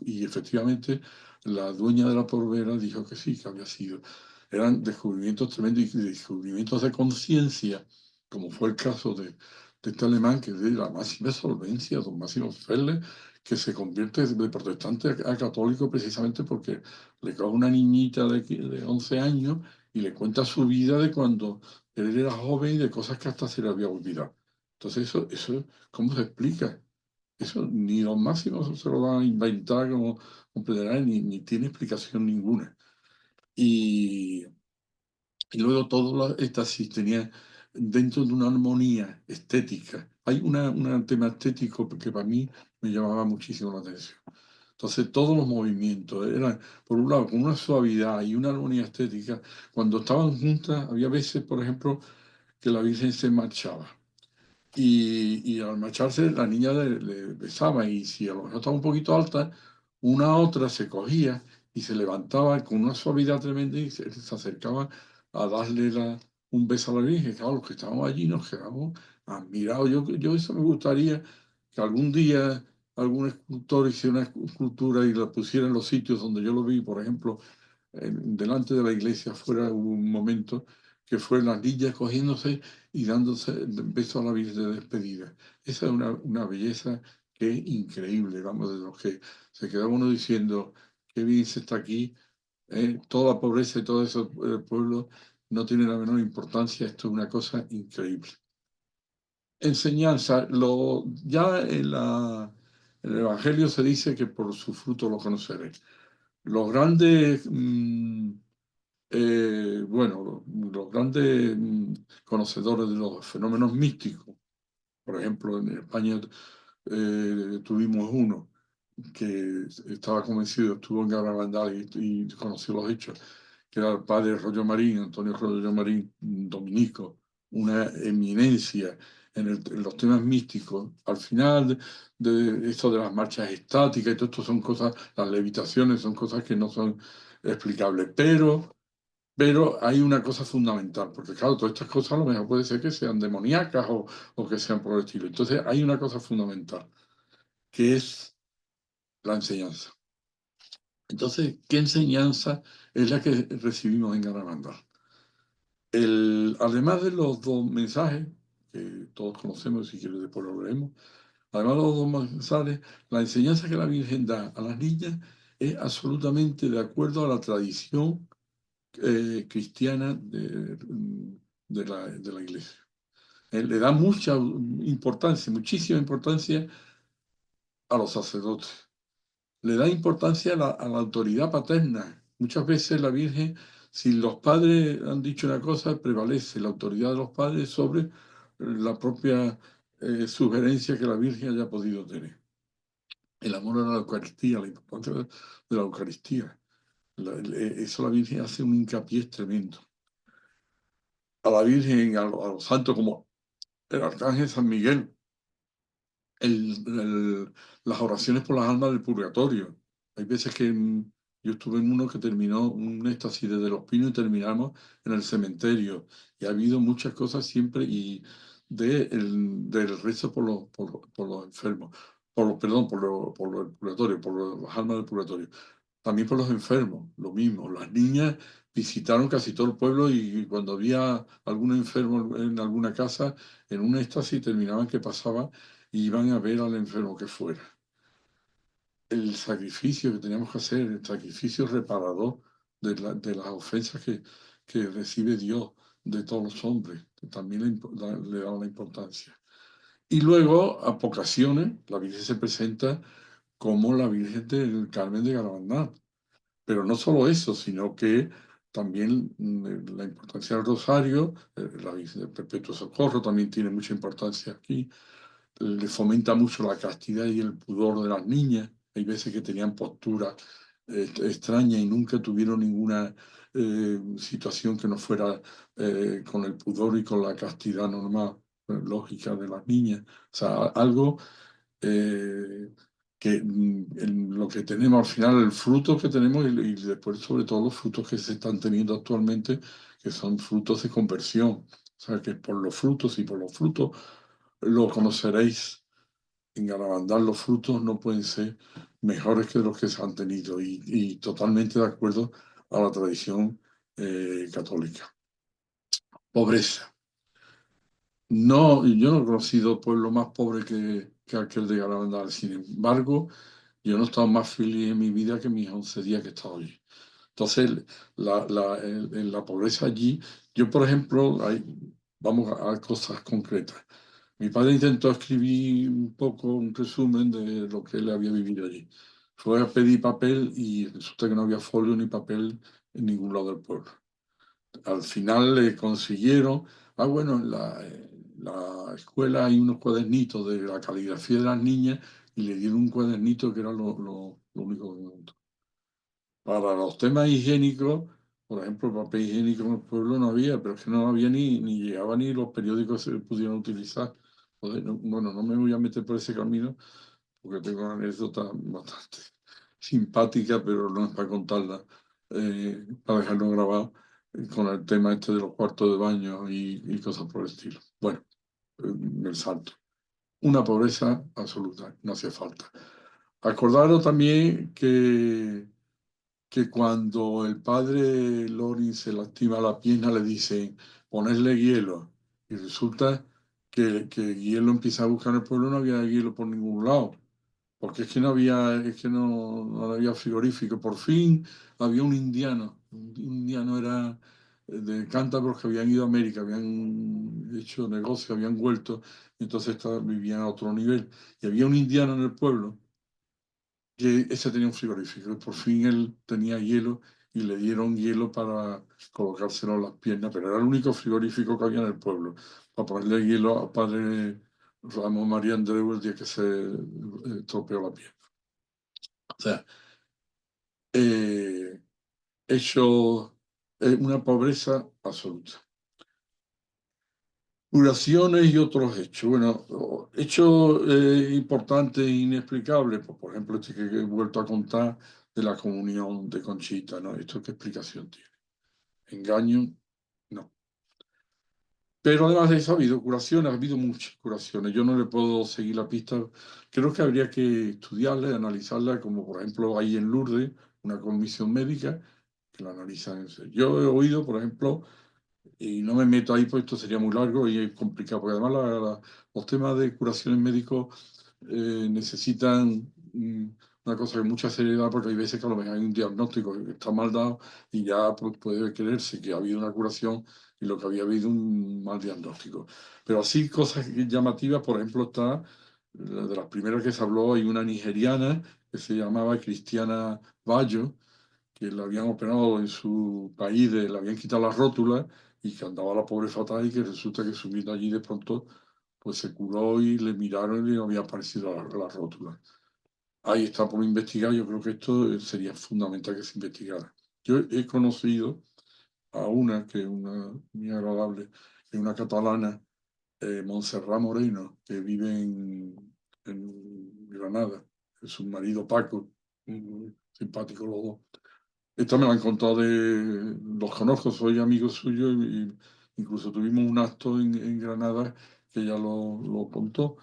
y efectivamente la dueña de la polvera dijo que sí, que había sido. Eran descubrimientos tremendos y descubrimientos de conciencia, como fue el caso de este alemán, que es de la máxima solvencia, don Máximo Ferle, que se convierte de protestante a católico precisamente porque le coge una niñita de 11 años y le cuenta su vida de cuando él era joven y de cosas que hasta se le había olvidado. Entonces eso ¿cómo se explica? Eso ni los máximos se lo van a inventar como completarán, ni tiene explicación ninguna. Y, y luego todo éxtasis tenía dentro de una armonía estética. Hay un tema estético que para mí me llamaba muchísimo la atención. Entonces todos los movimientos eran, por un lado, con una suavidad y una armonía estética. Cuando estaban juntas, había veces, por ejemplo, que la Virgen se marchaba. Y al marcharse, la niña le besaba. Y si a lo mejor estaba un poquito alta, una a otra se cogía y se levantaba con una suavidad tremenda y se acercaba a darle un beso a la Virgen. Claro, los que estábamos allí nos quedamos admirados. Yo eso me gustaría que algún día algún escultor hiciera una escultura y la pusiera en los sitios donde yo lo vi, por ejemplo, delante de la iglesia afuera hubo un momento que fue las niñas cogiéndose y dándose besos a la Virgen de despedida. Esa es una belleza que es increíble, vamos, de los que se queda uno diciendo, qué bien se está aquí, toda la pobreza y todo ese pueblo no tiene la menor importancia, esto es una cosa increíble. Enseñanza, ya en el Evangelio se dice que por su fruto lo conoceréis. Los grandes, bueno, los grandes conocedores de los fenómenos místicos, por ejemplo, en España tuvimos uno que estaba convencido, estuvo en Garabandal y conoció los hechos, que era el padre Rollo Marín, Antonio Rollo Marín, dominico, una eminencia en los temas místicos. Al final de esto de las marchas estáticas y todo esto son cosas, las levitaciones son cosas que no son explicables, pero hay una cosa fundamental, porque claro, todas estas cosas a lo mejor puede ser que sean demoníacas o que sean por el estilo. Entonces hay una cosa fundamental, que es la enseñanza. Entonces, ¿qué enseñanza es la que recibimos en Garabandal? Además de los dos mensajes, que todos conocemos, si quieres después lo leemos, además de los dos mensajes, la enseñanza que la Virgen da a las niñas es absolutamente de acuerdo a la tradición cristiana de la Iglesia. Le da mucha importancia, muchísima importancia a los sacerdotes. Le da importancia a la autoridad paterna. Muchas veces la Virgen, si los padres han dicho una cosa, prevalece la autoridad de los padres sobre la propia sugerencia que la Virgen haya podido tener. El amor a la Eucaristía, la importancia de la Eucaristía. Eso la Virgen hace un hincapié tremendo. A la Virgen, a los santos como el Arcángel San Miguel, las oraciones por las almas del purgatorio. Hay veces que yo estuve en uno que terminó un éxtasis desde los pinos y terminamos en el cementerio. Y ha habido muchas cosas siempre y del rezo por los enfermos, perdón, por el purgatorio, las almas del purgatorio. También por los enfermos, lo mismo. Las niñas visitaron casi todo el pueblo y cuando había algún enfermo en alguna casa, en un éxtasis terminaban que pasaba y iban a ver al enfermo que fuera. El sacrificio que teníamos que hacer, el sacrificio reparador de las ofensas que recibe Dios de todos los hombres, que también le da la importancia. Y luego, a ocasiones, la Virgen se presenta como la Virgen del Carmen de Garabandal. Pero no solo eso, sino que también la importancia del rosario, la Virgen del Perpetuo Socorro también tiene mucha importancia aquí. Le fomenta mucho la castidad y el pudor de las niñas. Hay veces que tenían posturas extrañas y nunca tuvieron ninguna situación que no fuera con el pudor y con la castidad normal, lógica de las niñas. O sea, algo eh, que en lo que tenemos al final, el fruto que tenemos y después sobre todo los frutos que se están teniendo actualmente, que son frutos de conversión. O sea, que por los frutos y por los frutos lo conoceréis. En Garabandal los frutos no pueden ser mejores que los que se han tenido y totalmente de acuerdo a la tradición católica. Pobreza. No, yo no he conocido pueblo más pobre que aquel de Garabandal. Sin embargo, yo no he estado más feliz en mi vida que mis 11 días que he estado allí. Entonces, en la pobreza allí, yo, por ejemplo, vamos a cosas concretas. Mi padre intentó escribir un poco un resumen de lo que él había vivido allí. Fue a pedir papel y resulta que no había folio ni papel en ningún lado del pueblo. Al final le consiguieron, bueno, en la escuela hay unos cuadernitos de la caligrafía de las niñas y le dieron un cuadernito que era lo único que me gustó. Para los temas higiénicos, por ejemplo, papel higiénico en el pueblo no había, pero es que no había ni llegaba ni los periódicos se pudieron utilizar. Entonces, bueno, no me voy a meter por ese camino porque tengo una anécdota bastante simpática, pero no es para contarla, para dejarlo grabado con el tema este de los cuartos de baño y cosas por el estilo. Bueno, el salto. Una pobreza absoluta, no hacía falta. Acordaros también que que cuando el padre Lorin se lastima la pierna le dicen ponerle hielo y resulta que hielo empieza a buscar en el pueblo, no había hielo por ningún lado, porque es que no había frigorífico. Por fin había un indiano era de cántabros que habían ido a América, habían hecho negocio, habían vuelto, y entonces vivían a otro nivel. Y había un indiano en el pueblo que ese tenía un frigorífico, y por fin él tenía hielo y le dieron hielo para colocárselo en las piernas, pero era el único frigorífico que había en el pueblo, para ponerle hielo a padre Ramón María Andreu el día que se estropeó la pierna. O sea, eh, hecho una pobreza absoluta. Curaciones y otros hechos. Bueno, hechos importantes e inexplicables, pues, por ejemplo, este que he vuelto a contar de la comunión de Conchita, ¿no? ¿Esto qué explicación tiene? ¿Engaño? No. Pero además de eso ha habido curaciones, ha habido muchas curaciones. Yo no le puedo seguir la pista. Creo que habría que estudiarla y analizarla, como por ejemplo hay en Lourdes una comisión médica que la analiza en serio. Yo he oído, por ejemplo, y no me meto ahí, pues esto sería muy largo y es complicado, porque además los temas de curaciones médicos necesitan una cosa de mucha seriedad, porque hay veces que a lo mejor hay un diagnóstico que está mal dado y ya pues, puede creerse que ha habido una curación y lo que había habido un mal diagnóstico. Pero así cosas llamativas, por ejemplo, está de las primeras que se habló, hay una nigeriana que se llamaba Cristiana Bayo, que le habían operado en su país, le habían quitado las rótulas y que andaba la pobre fatal y que resulta que subiendo allí de pronto pues se curó y le miraron y le había aparecido las rótulas. Ahí está por investigar, yo creo que esto sería fundamental que se investigara. Yo he conocido a una que es una muy agradable, que es una catalana, Montserrat Moreno, que vive en Granada, es su marido Paco, muy simpático los dos. Esta me la han contado los conozco, soy amigo suyo y incluso tuvimos un acto en Granada que ella lo contó.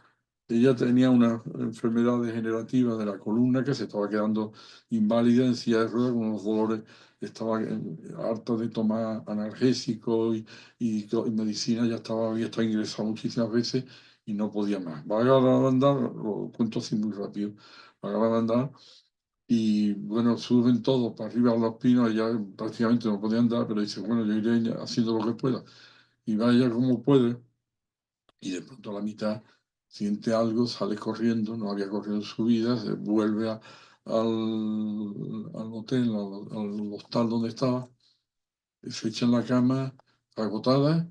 Ella tenía una enfermedad degenerativa de la columna que se estaba quedando inválida en silla de ruedas con unos dolores, estaba harta de tomar analgésicos y medicina, ya había estado ingresada muchísimas veces y no podía más. Va a agarrar a andar, lo cuento así muy rápido, va a agarrar a andar y bueno, suben todos para arriba a los pinos, ya prácticamente no podían andar, pero dice, bueno, yo iré haciendo lo que pueda. Y vaya como puede, y de pronto a la mitad siente algo, sale corriendo, no había corrido en su vida, se vuelve al hotel, al hostal donde estaba, se echa en la cama agotada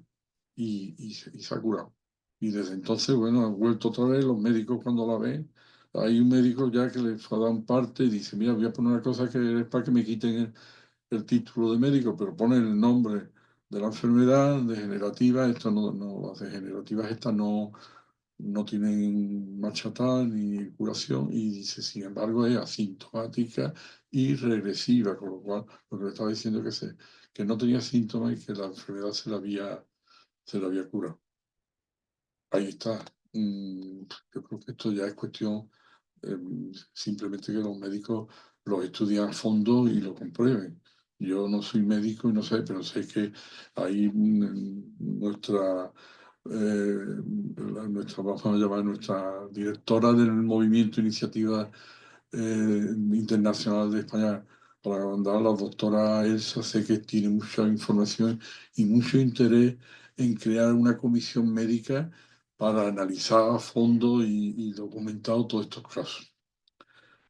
y se ha curado. Y desde entonces, bueno, ha vuelto otra vez, los médicos cuando la ven, hay un médico ya que le fue a dar un parte y dice, mira, voy a poner una cosa que es para que me quiten el título de médico, pero pone el nombre de la enfermedad degenerativa, esto las degenerativas estas no tienen marcha atrás ni curación, y dice, sin embargo, es asintomática y regresiva, con lo cual lo que le estaba diciendo es que no tenía síntomas y que la enfermedad se la había curado. Ahí está. Yo creo que esto ya es cuestión simplemente que los médicos lo estudien a fondo y lo comprueben. Yo no soy médico y no sé, pero sé que ahí vamos a llamar nuestra directora del movimiento Iniciativa Internacional de España para mandar la doctora Elsa, sé que tiene mucha información y mucho interés en crear una comisión médica para analizar a fondo y documentar todos estos casos.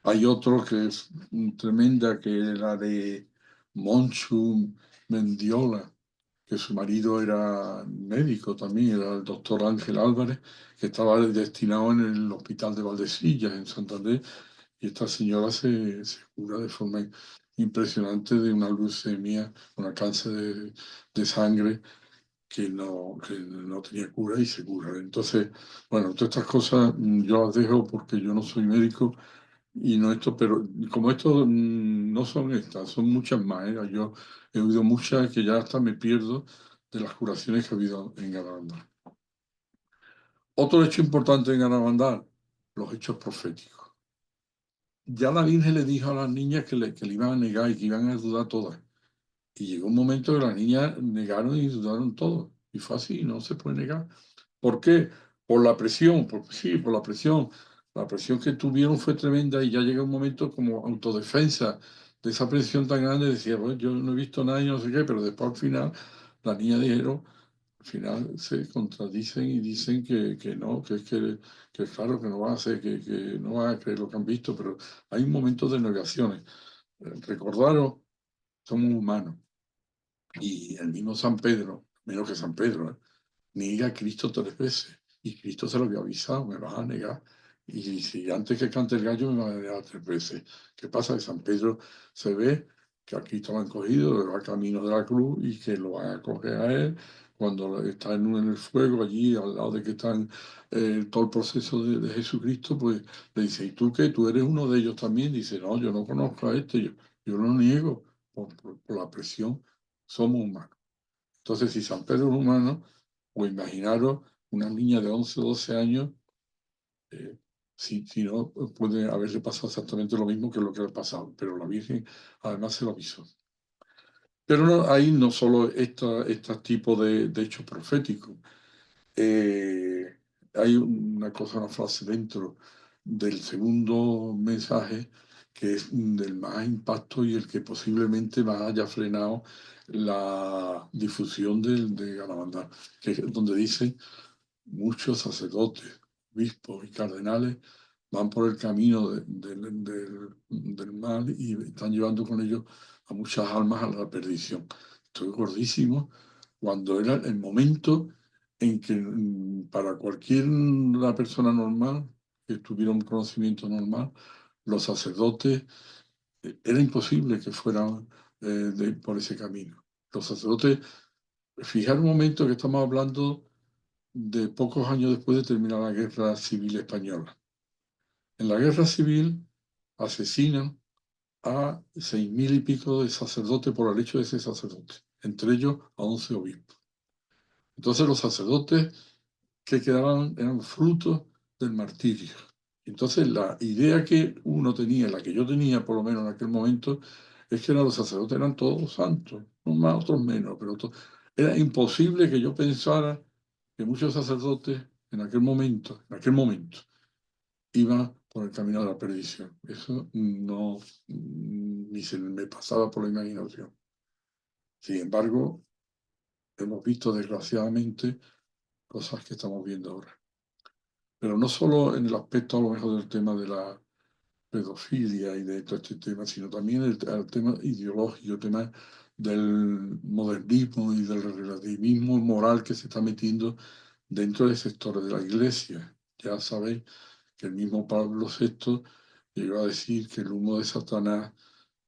Hay otro que es tremenda, que es la de Monchu Mendiola, que su marido era médico también, era el doctor Ángel Álvarez, que estaba destinado en el hospital de Valdesillas, en Santander, y esta señora se cura de forma impresionante de una leucemia, una cáncer de sangre que no tenía cura y se cura. Entonces, bueno, todas estas cosas yo las dejo porque yo no soy médico y no esto, pero como esto no son estas, son muchas más, ¿eh? Yo he oído muchas que ya hasta me pierdo de las curaciones que ha habido en Garabandal. Otro hecho importante en Garabandal, los hechos proféticos. ya la Virgen le dijo a las niñas que le iban a negar y que iban a dudar todas. Y llegó un momento que las niñas negaron y dudaron todo. Y fue así, no se puede negar. ¿Por qué? Por la presión, sí, por la presión. La presión que tuvieron fue tremenda y ya llega un momento como autodefensa de esa presión tan grande. Decía, bueno, yo no he visto nada y no sé qué, pero después al final las niñas dijeron, al final se contradicen y dicen que no, que es que claro, que no van a hacer, que no van a creer lo que han visto, pero hay un momento de negaciones. Recordaros, somos humanos. Y el mismo San Pedro, menos que San Pedro, niega a Cristo 3 veces. Y Cristo se lo había avisado, me vas a negar. Y si antes que cante el gallo me vas a negar 3 veces. ¿Qué pasa? Que San Pedro se ve que a Cristo lo han cogido, lo va camino de la cruz y que lo van a coger a él cuando está en el fuego allí, al lado de que están todo el proceso de Jesucristo, pues le dice, ¿y tú qué? ¿Tú eres uno de ellos también? Dice, no, yo no conozco a este, yo lo niego por la presión, somos humanos. Entonces, si San Pedro es humano, pues imaginaros una niña de 11 o 12 años, eh, si no, puede haberle pasado exactamente lo mismo que lo que le ha pasado, pero la Virgen además se lo avisó. Pero no, ahí no solo estos tipos de hechos proféticos. Eh, Hay una cosa, una frase dentro del segundo mensaje que es del más impacto y el que posiblemente más haya frenado la difusión de Garabandal, que es donde dice muchos sacerdotes, obispos y cardenales van por el camino del mal y están llevando con ellos a muchas almas a la perdición. Estoy gordísimo cuando era el momento en que para cualquier una persona normal que tuviera un conocimiento normal, los sacerdotes, era imposible que fueran por ese camino. Los sacerdotes, fijar un momento que estamos hablando de pocos años después de terminar la Guerra Civil Española. En la Guerra Civil asesinan a 6.000 y pico de sacerdotes por el hecho de ser sacerdotes, entre ellos a 11 obispos. Entonces los sacerdotes que quedaban eran fruto del martirio. Entonces la idea que uno tenía, la que yo tenía por lo menos en aquel momento, es que los sacerdotes eran todos santos, unos más, otros menos, pero era imposible que yo pensara que muchos sacerdotes en aquel momento, iban por el camino de la perdición. Eso no, ni se me pasaba por la imaginación. Sin embargo, hemos visto desgraciadamente cosas que estamos viendo ahora. Pero no solo en el aspecto a lo mejor del tema de la pedofilia y de todo este tema, sino también el tema ideológico, el tema del modernismo y del relativismo moral que se está metiendo dentro de sectores de la Iglesia. Ya sabéis que el mismo Pablo VI llegó a decir que el humo de Satanás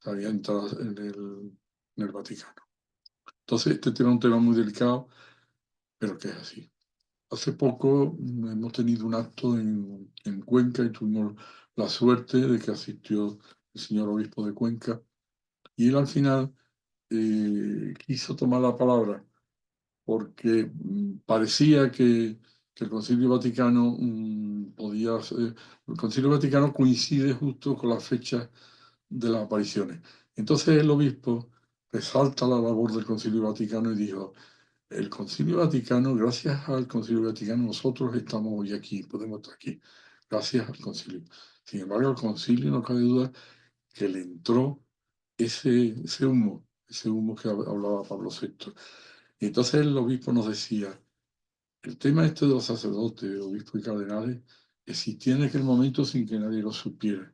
había entrado en el Vaticano. Entonces, este tema es un tema muy delicado, pero que es así. Hace poco hemos tenido un acto en Cuenca y tuvimos la suerte de que asistió el señor obispo de Cuenca y él al final quiso tomar la palabra porque parecía que el Concilio Vaticano podía ser, el Concilio Vaticano coincide justo con la fecha de las apariciones. Entonces el obispo resalta la labor del Concilio Vaticano y dijo, el Concilio Vaticano, gracias al Concilio Vaticano, nosotros estamos hoy aquí, podemos estar aquí, gracias al Concilio. Sin embargo, al Concilio no cabe duda que le entró ese humo que hablaba Pablo VI. Y entonces el obispo nos decía, el tema este de los sacerdotes, obispos y cardenales, existía en aquel momento sin que nadie lo supiera,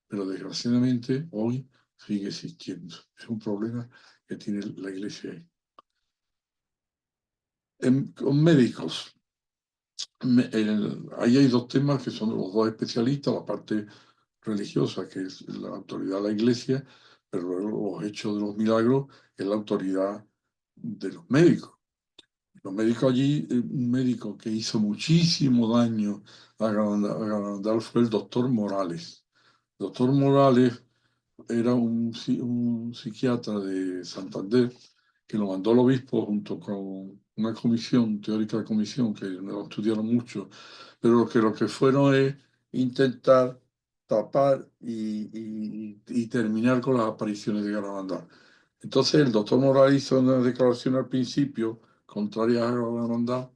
pero desgraciadamente hoy sigue existiendo. Es un problema que tiene la Iglesia ahí. Con médicos, ahí hay dos temas que son los dos especialistas, la parte religiosa, que es la autoridad de la Iglesia, pero luego los hechos de los milagros es la autoridad de los médicos. Los médicos allí, un médico que hizo muchísimo daño a Garabandal fue el doctor Morales. El doctor Morales era un psiquiatra de Santander que lo mandó el obispo junto con una comisión, teórica comisión, que no estudiaron mucho, pero que lo que fueron es intentar tapar y terminar con las apariciones de Garabandal. Entonces el doctor Morales hizo una declaración al principio contraria a Garabandal,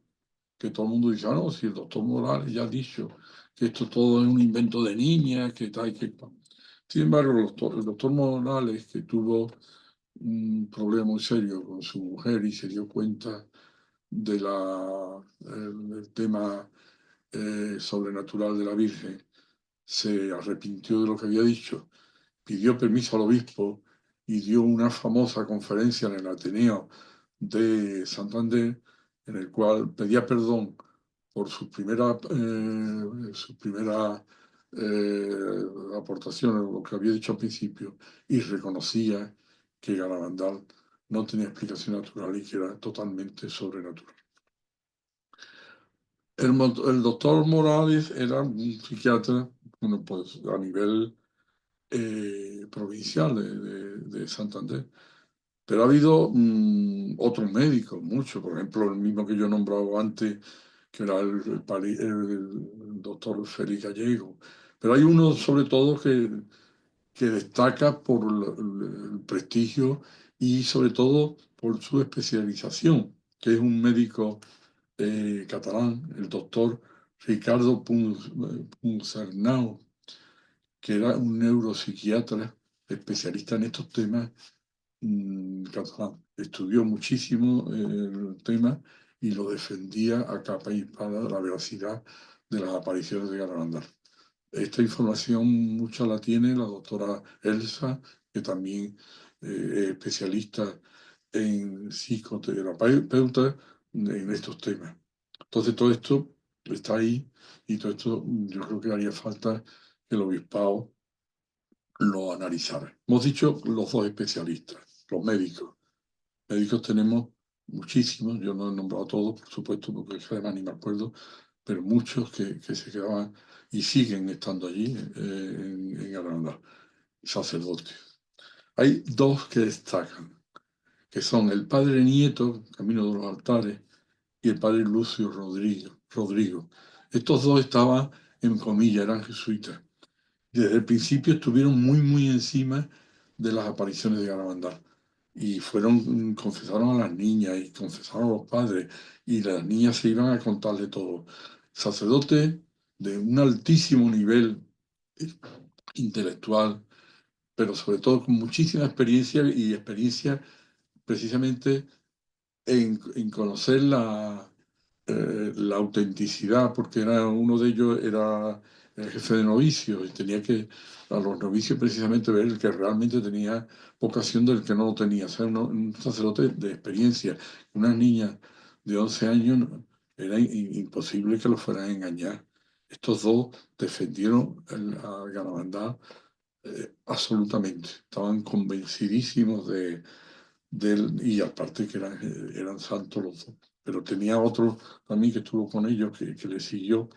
que todo el mundo dice, ah, no, si el doctor Morales ya ha dicho que esto todo es un invento de niñas, que tal, que tal. Sin embargo, el doctor Morales, que tuvo un problema muy serio con su mujer y se dio cuenta del tema sobrenatural de la Virgen, se arrepintió de lo que había dicho, pidió permiso al obispo y dio una famosa conferencia en el Ateneo de Santander, en el cual pedía perdón por su primera aportación, lo que había dicho al principio, y reconocía que Garabandal no tenía explicación natural y que era totalmente sobrenatural. El doctor Morales era un psiquiatra, bueno, pues a nivel provincial de Santander. Pero ha habido otros médicos, muchos, por ejemplo, el mismo que yo he nombrado antes, que era el doctor Félix Gallego. Pero hay uno, sobre todo, que destaca por el prestigio y, sobre todo, por su especialización, que es un médico catalán, el doctor Ricardo Puigcercau, que era un neuropsiquiatra especialista en estos temas catalán. Estudió muchísimo el tema y lo defendía a capa y espada la veracidad de las apariciones de Garabandal. Esta información mucha la tiene la doctora Elsa, que también es especialista en psicoterapeuta en estos temas. Entonces todo esto está ahí y todo esto yo creo que haría falta que el obispado lo analizara. Hemos dicho los dos especialistas, los médicos. Médicos tenemos muchísimos, yo no he nombrado todos, por supuesto, porque además ni me acuerdo, pero muchos que se quedaban y siguen estando allí en Granada, sacerdotes. Hay dos que destacan, que son el padre Nieto, Camino de los Altares, y el padre Lucio Rodrigo. Estos dos estaban, en comillas, eran jesuitas. Desde el principio estuvieron muy, muy encima de las apariciones de Garabandal. Y confesaron a las niñas y confesaron a los padres. Y las niñas se iban a contarle todo. Sacerdotes de un altísimo nivel eh, intelectual, pero sobre todo con muchísima experiencia y experiencia precisamente en conocer la autenticidad, porque uno de ellos era el jefe de novicios y tenía que a los novicios precisamente ver el que realmente tenía vocación del que no lo tenía. O sea, un sacerdote de experiencia. Unas niñas de 11 años era imposible que lo fueran a engañar. Estos dos defendieron a Garabandal absolutamente. Estaban convencidísimos y aparte que eran santos los dos. Pero tenía otro también que estuvo con ellos, que le siguió,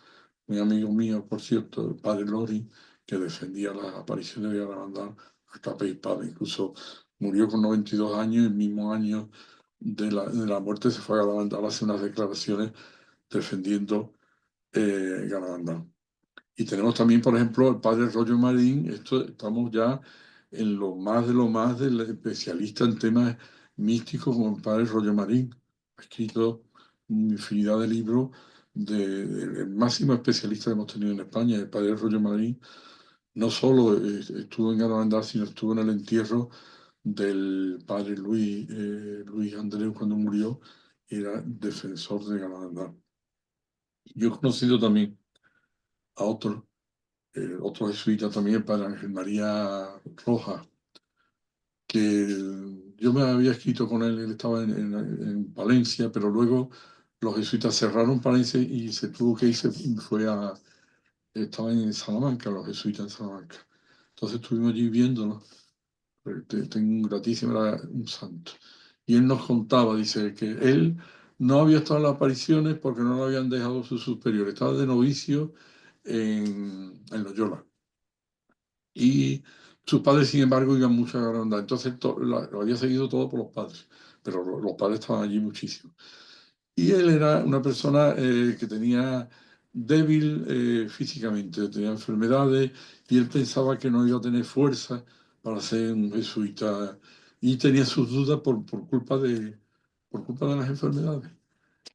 un amigo mío, por cierto, el padre Lori, que defendía las apariciones de Garabandal a capa y espada. Incluso murió con 92 años, el mismo año de la muerte se fue a Garabandal a hacer unas declaraciones defendiendo Garabandal. Y tenemos también, por ejemplo, el padre Roger Marín. Estamos ya en lo más del especialista en temas místicos como el padre Roger Marín. Ha escrito una infinidad de libros el máximo especialista que hemos tenido en España, el padre Roger Marín. No solo estuvo en Garabandal, sino estuvo en el entierro del padre Luis Andreu cuando murió. Era defensor de Garabandal. Yo he conocido también a otro jesuita también, el padre Ángel María Rojas, que yo me había escrito con él estaba en Valencia, pero luego los jesuitas cerraron Palencia y se tuvo que ir, estaba en Salamanca, los jesuitas en Salamanca. Entonces estuvimos allí viéndolo, tengo un gratísimo, era un santo. Y él nos contaba, dice, que él no había estado en las apariciones porque no lo habían dejado sus superiores, estaba de novicio en Loyola. Y sus padres, sin embargo, iban mucho a Granada. Entonces lo había seguido todo por los padres, pero los padres estaban allí muchísimo. Y él era una persona que tenía débil físicamente, tenía enfermedades y él pensaba que no iba a tener fuerza para ser un jesuita y tenía sus dudas por culpa de las enfermedades.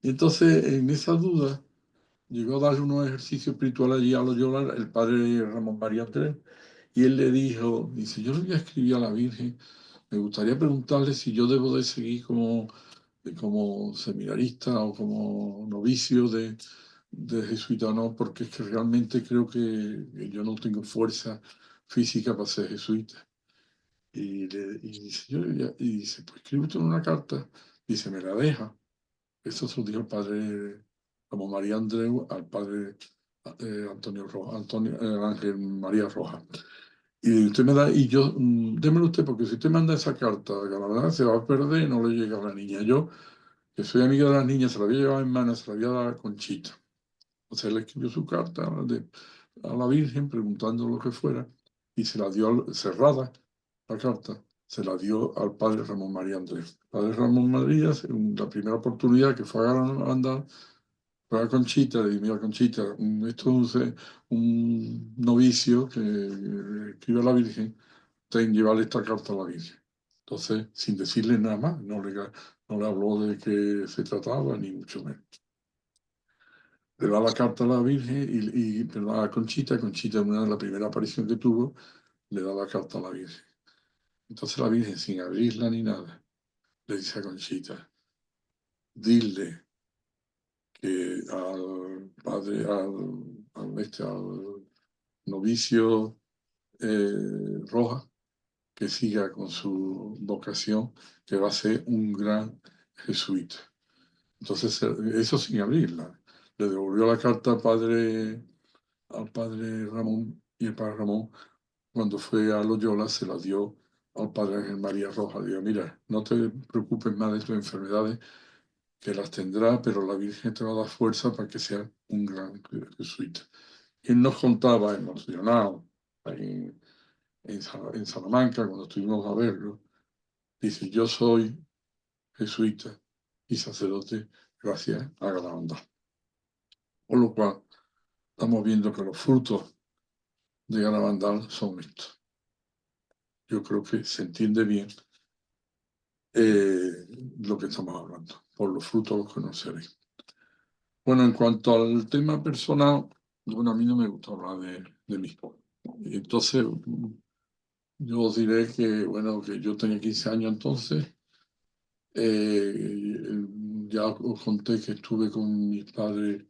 Y entonces, en esa duda, llegó a darle unos ejercicios espirituales allí a Loyola el padre Ramón María Andrés, y él le dice, yo le voy a escribir a la Virgen, me gustaría preguntarle si yo debo de seguir como seminarista o como novicio de jesuita o no, porque es que realmente creo que yo no tengo fuerza física para ser jesuita. Y dice, pues escríbete una carta, dice, me la deja. Eso se lo dijo el padre, como María Andreu, al padre Antonio Roja, Ángel María Roja. Y usted me da, y yo, démelo usted, porque si usted manda esa carta, que la verdad se va a perder y no le llega a la niña. Yo, que soy amiga de las niñas, se la había llevado en mano, se la había dado a Conchita. O sea, le escribió su carta a la Virgen preguntando lo que fuera y se la dio cerrada, la carta, se la dio al padre Ramón María Andrés. El padre Ramón María, en la primera oportunidad que fue a andar, fue a Conchita, le dije, mira Conchita, esto es un novicio que escribe a la Virgen, ten llevarle esta carta a la Virgen. Entonces, sin decirle nada más, no le habló de qué se trataba, ni mucho menos. Le da la carta a la Virgen perdón, a Conchita. Conchita, en una de las primeras apariciones que tuvo, le da la carta a la Virgen. Entonces la Virgen, sin abrirla ni nada, le dice a Conchita, dile que al padre, al novicio Roja, que siga con su vocación, que va a ser un gran jesuita. Entonces, eso sin abrirla. Le devolvió la carta al padre Ramón, y el padre Ramón, cuando fue a Loyola, se la dio al padre Ángel María Roja. Digo, mira, no te preocupes más de tus enfermedades, que las tendrá, pero la Virgen te va a dar fuerza para que seas un gran jesuita. Y él nos contaba, emocionado, ahí en Salamanca, cuando estuvimos a verlo, dice, yo soy jesuita y sacerdote gracias a Garabandal. Por lo cual, estamos viendo que los frutos de Garabandal son estos. Yo creo que se entiende bien lo que estamos hablando. Por los frutos los conoceréis. Bueno, en cuanto al tema personal, bueno, a mí no me gusta hablar de mí. Entonces, yo os diré que, bueno, que yo tenía 15 años entonces. Ya os conté que estuve con mis padres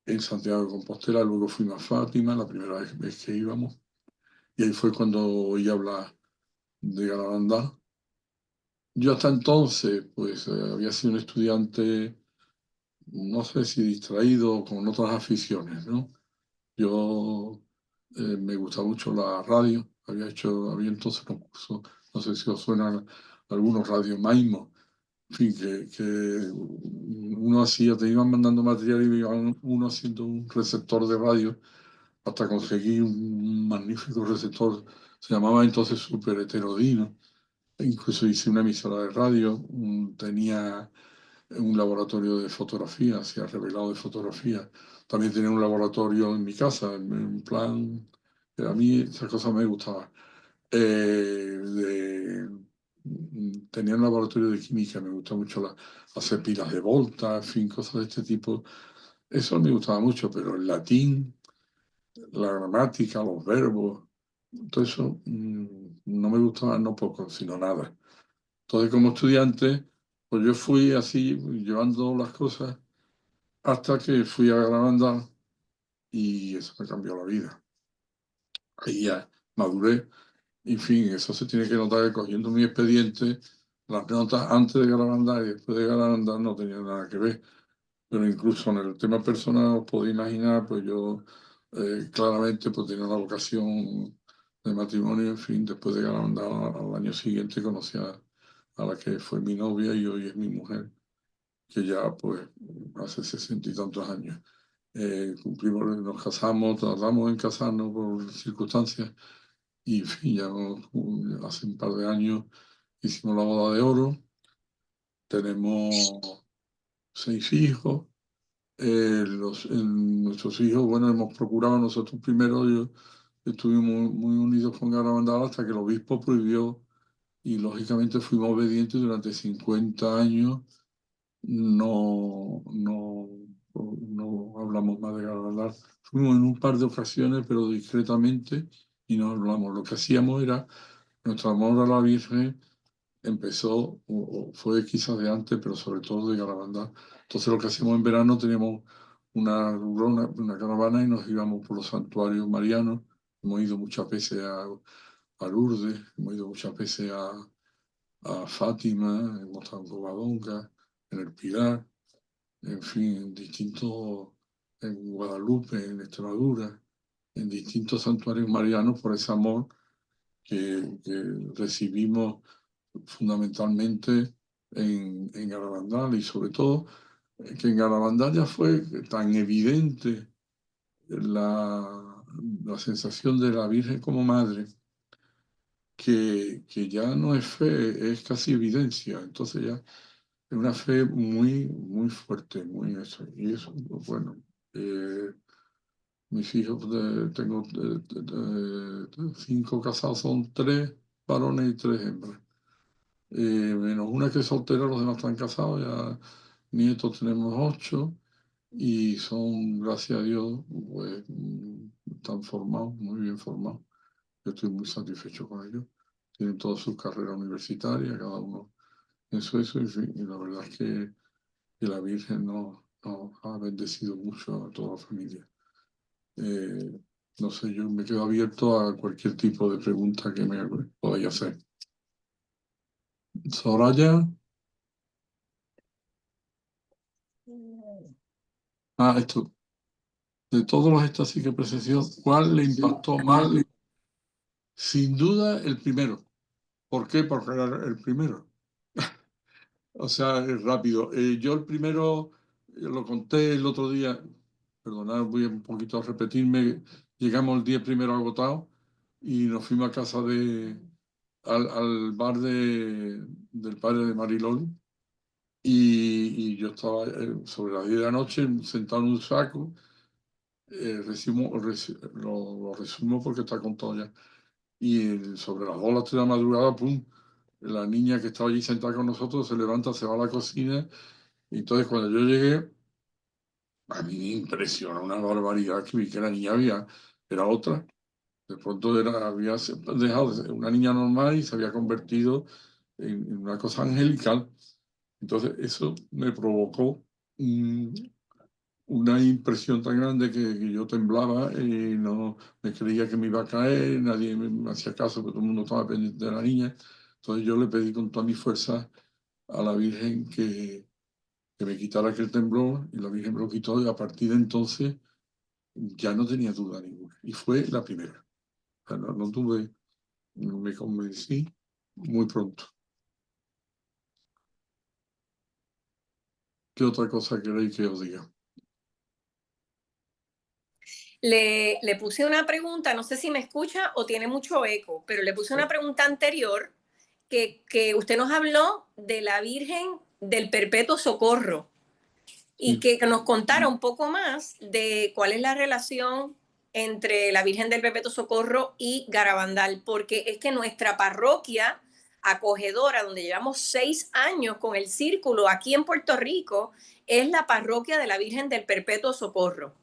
en Santiago de Compostela, luego fuimos a Fátima, la primera vez que íbamos. Y ahí fue cuando oí hablar de Garabandal. Yo hasta entonces, pues, había sido un estudiante, no sé si distraído o con otras aficiones, ¿no? Yo me gustaba mucho la radio, había entonces un curso, no sé si os suenan algunos Radio Maimo, en fin, que uno hacía, te iban mandando material y iba uno haciendo un receptor de radio hasta conseguir un magnífico receptor, se llamaba entonces Super Heterodino. Incluso hice una emisora de radio, tenía un laboratorio de fotografía, hacía revelado de fotografía. También tenía un laboratorio en mi casa, en plan, a mí esa cosa me gustaba. Tenía un laboratorio de química, me gustaba mucho hacer pilas de Volta, en fin, cosas de este tipo. Eso me gustaba mucho, pero el latín, la gramática, los verbos, todo eso no me gustaba, no poco, sino nada. Entonces, como estudiante, pues yo fui así, llevando las cosas, hasta que fui a Granada y eso me cambió la vida. Ahí ya maduré. En fin, eso se tiene que notar que cogiendo mi expediente, las notas antes de Granada y después de Granada no tenían nada que ver. Pero incluso en el tema personal, os podéis imaginar, pues yo claramente pues tenía una vocación de matrimonio. En fin, después de Granada, al año siguiente conocí a la que fue mi novia y hoy es mi mujer, que ya pues hace 60 y tantos años. Cumplimos, nos casamos, tardamos en casarnos por circunstancias y en fin, ya hace un par de años hicimos la boda de oro, tenemos 6 hijos Nuestros hijos, bueno, hemos procurado nosotros primero, estuvimos muy unidos con Garabandal hasta que el obispo prohibió y lógicamente fuimos obedientes durante 50 años. No hablamos más de Garabandal. Fuimos en un par de ocasiones, pero discretamente, y no hablamos. Lo que hacíamos era, nuestro amor a la Virgen empezó, o fue quizás de antes, pero sobre todo de Garabandal. Entonces lo que hacíamos en verano, teníamos una caravana y nos íbamos por los santuarios marianos. Hemos ido muchas veces a Lourdes, hemos ido muchas veces a Fátima, hemos estado en Covadonga, en El Pilar, en fin, en Guadalupe, en Extremadura, en distintos santuarios marianos por ese amor que recibimos fundamentalmente en Garabandal, y sobre todo que en Garabandal ya fue tan evidente la sensación de la Virgen como madre, que ya no es fe, es casi evidencia. Entonces ya es una fe muy fuerte, muy eso. Y eso, bueno, eh, mis hijos, tengo 5 casados, son 3 varones y 3 hembras. Menos una que es soltera, los demás están casados, ya nietos tenemos 8 y son, gracias a Dios, pues, están formados, muy bien formados. Yo estoy muy satisfecho con ellos. Tienen todas sus carreras universitarias, cada uno en eso, en fin, y la verdad es que la Virgen nos ha bendecido mucho a toda la familia. No sé, yo me quedo abierto a cualquier tipo de pregunta que me podáis hacer. Soraya. Esto. De todos los éxtasis que presenció, ¿cuál le impactó más? Sin duda, el primero. ¿Por qué? Porque era el primero. O sea, es rápido. Yo el primero, lo conté el otro día, perdonad, voy un poquito a repetirme, llegamos el día primero agotado y nos fuimos a casa al bar del padre de Marilón, y yo estaba sobre las 10 de la noche sentado en un saco. Lo resumo porque está contado ya. Y sobre las 2 las 3 de la madrugada, ¡pum! La niña que estaba allí sentada con nosotros se levanta, se va a la cocina. Y entonces, cuando yo llegué, a mí me impresiona una barbaridad que vi que la niña era otra. De pronto había dejado de ser una niña normal y se había convertido en una cosa angelical. Entonces, eso me provocó una impresión tan grande que yo temblaba y no me creía que me iba a caer, nadie me hacía caso, porque todo el mundo estaba pendiente de la niña. Entonces yo le pedí con toda mi fuerza a la Virgen que me quitara aquel temblor, y la Virgen me lo quitó, y a partir de entonces ya no tenía duda ninguna. Y fue la primera. O sea, no me convencí muy pronto. ¿Qué otra cosa queréis que os diga? Le puse una pregunta, no sé si me escucha o tiene mucho eco, pero le puse una pregunta anterior que usted nos habló de la Virgen del Perpetuo Socorro y que nos contara un poco más de cuál es la relación entre la Virgen del Perpetuo Socorro y Garabandal, porque es que nuestra parroquia acogedora, donde llevamos 6 años con el círculo aquí en Puerto Rico, es la parroquia de la Virgen del Perpetuo Socorro.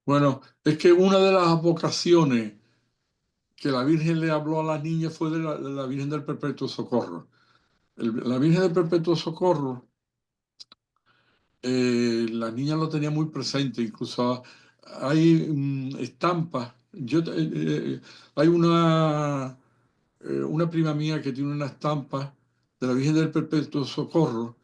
Bueno, es que una de las vocaciones que la Virgen le habló a las niñas fue de la Virgen del Perpetuo Socorro. La Virgen del Perpetuo Socorro, la niña lo tenía muy presente, incluso hay estampas. Hay una prima mía que tiene una estampa de la Virgen del Perpetuo Socorro,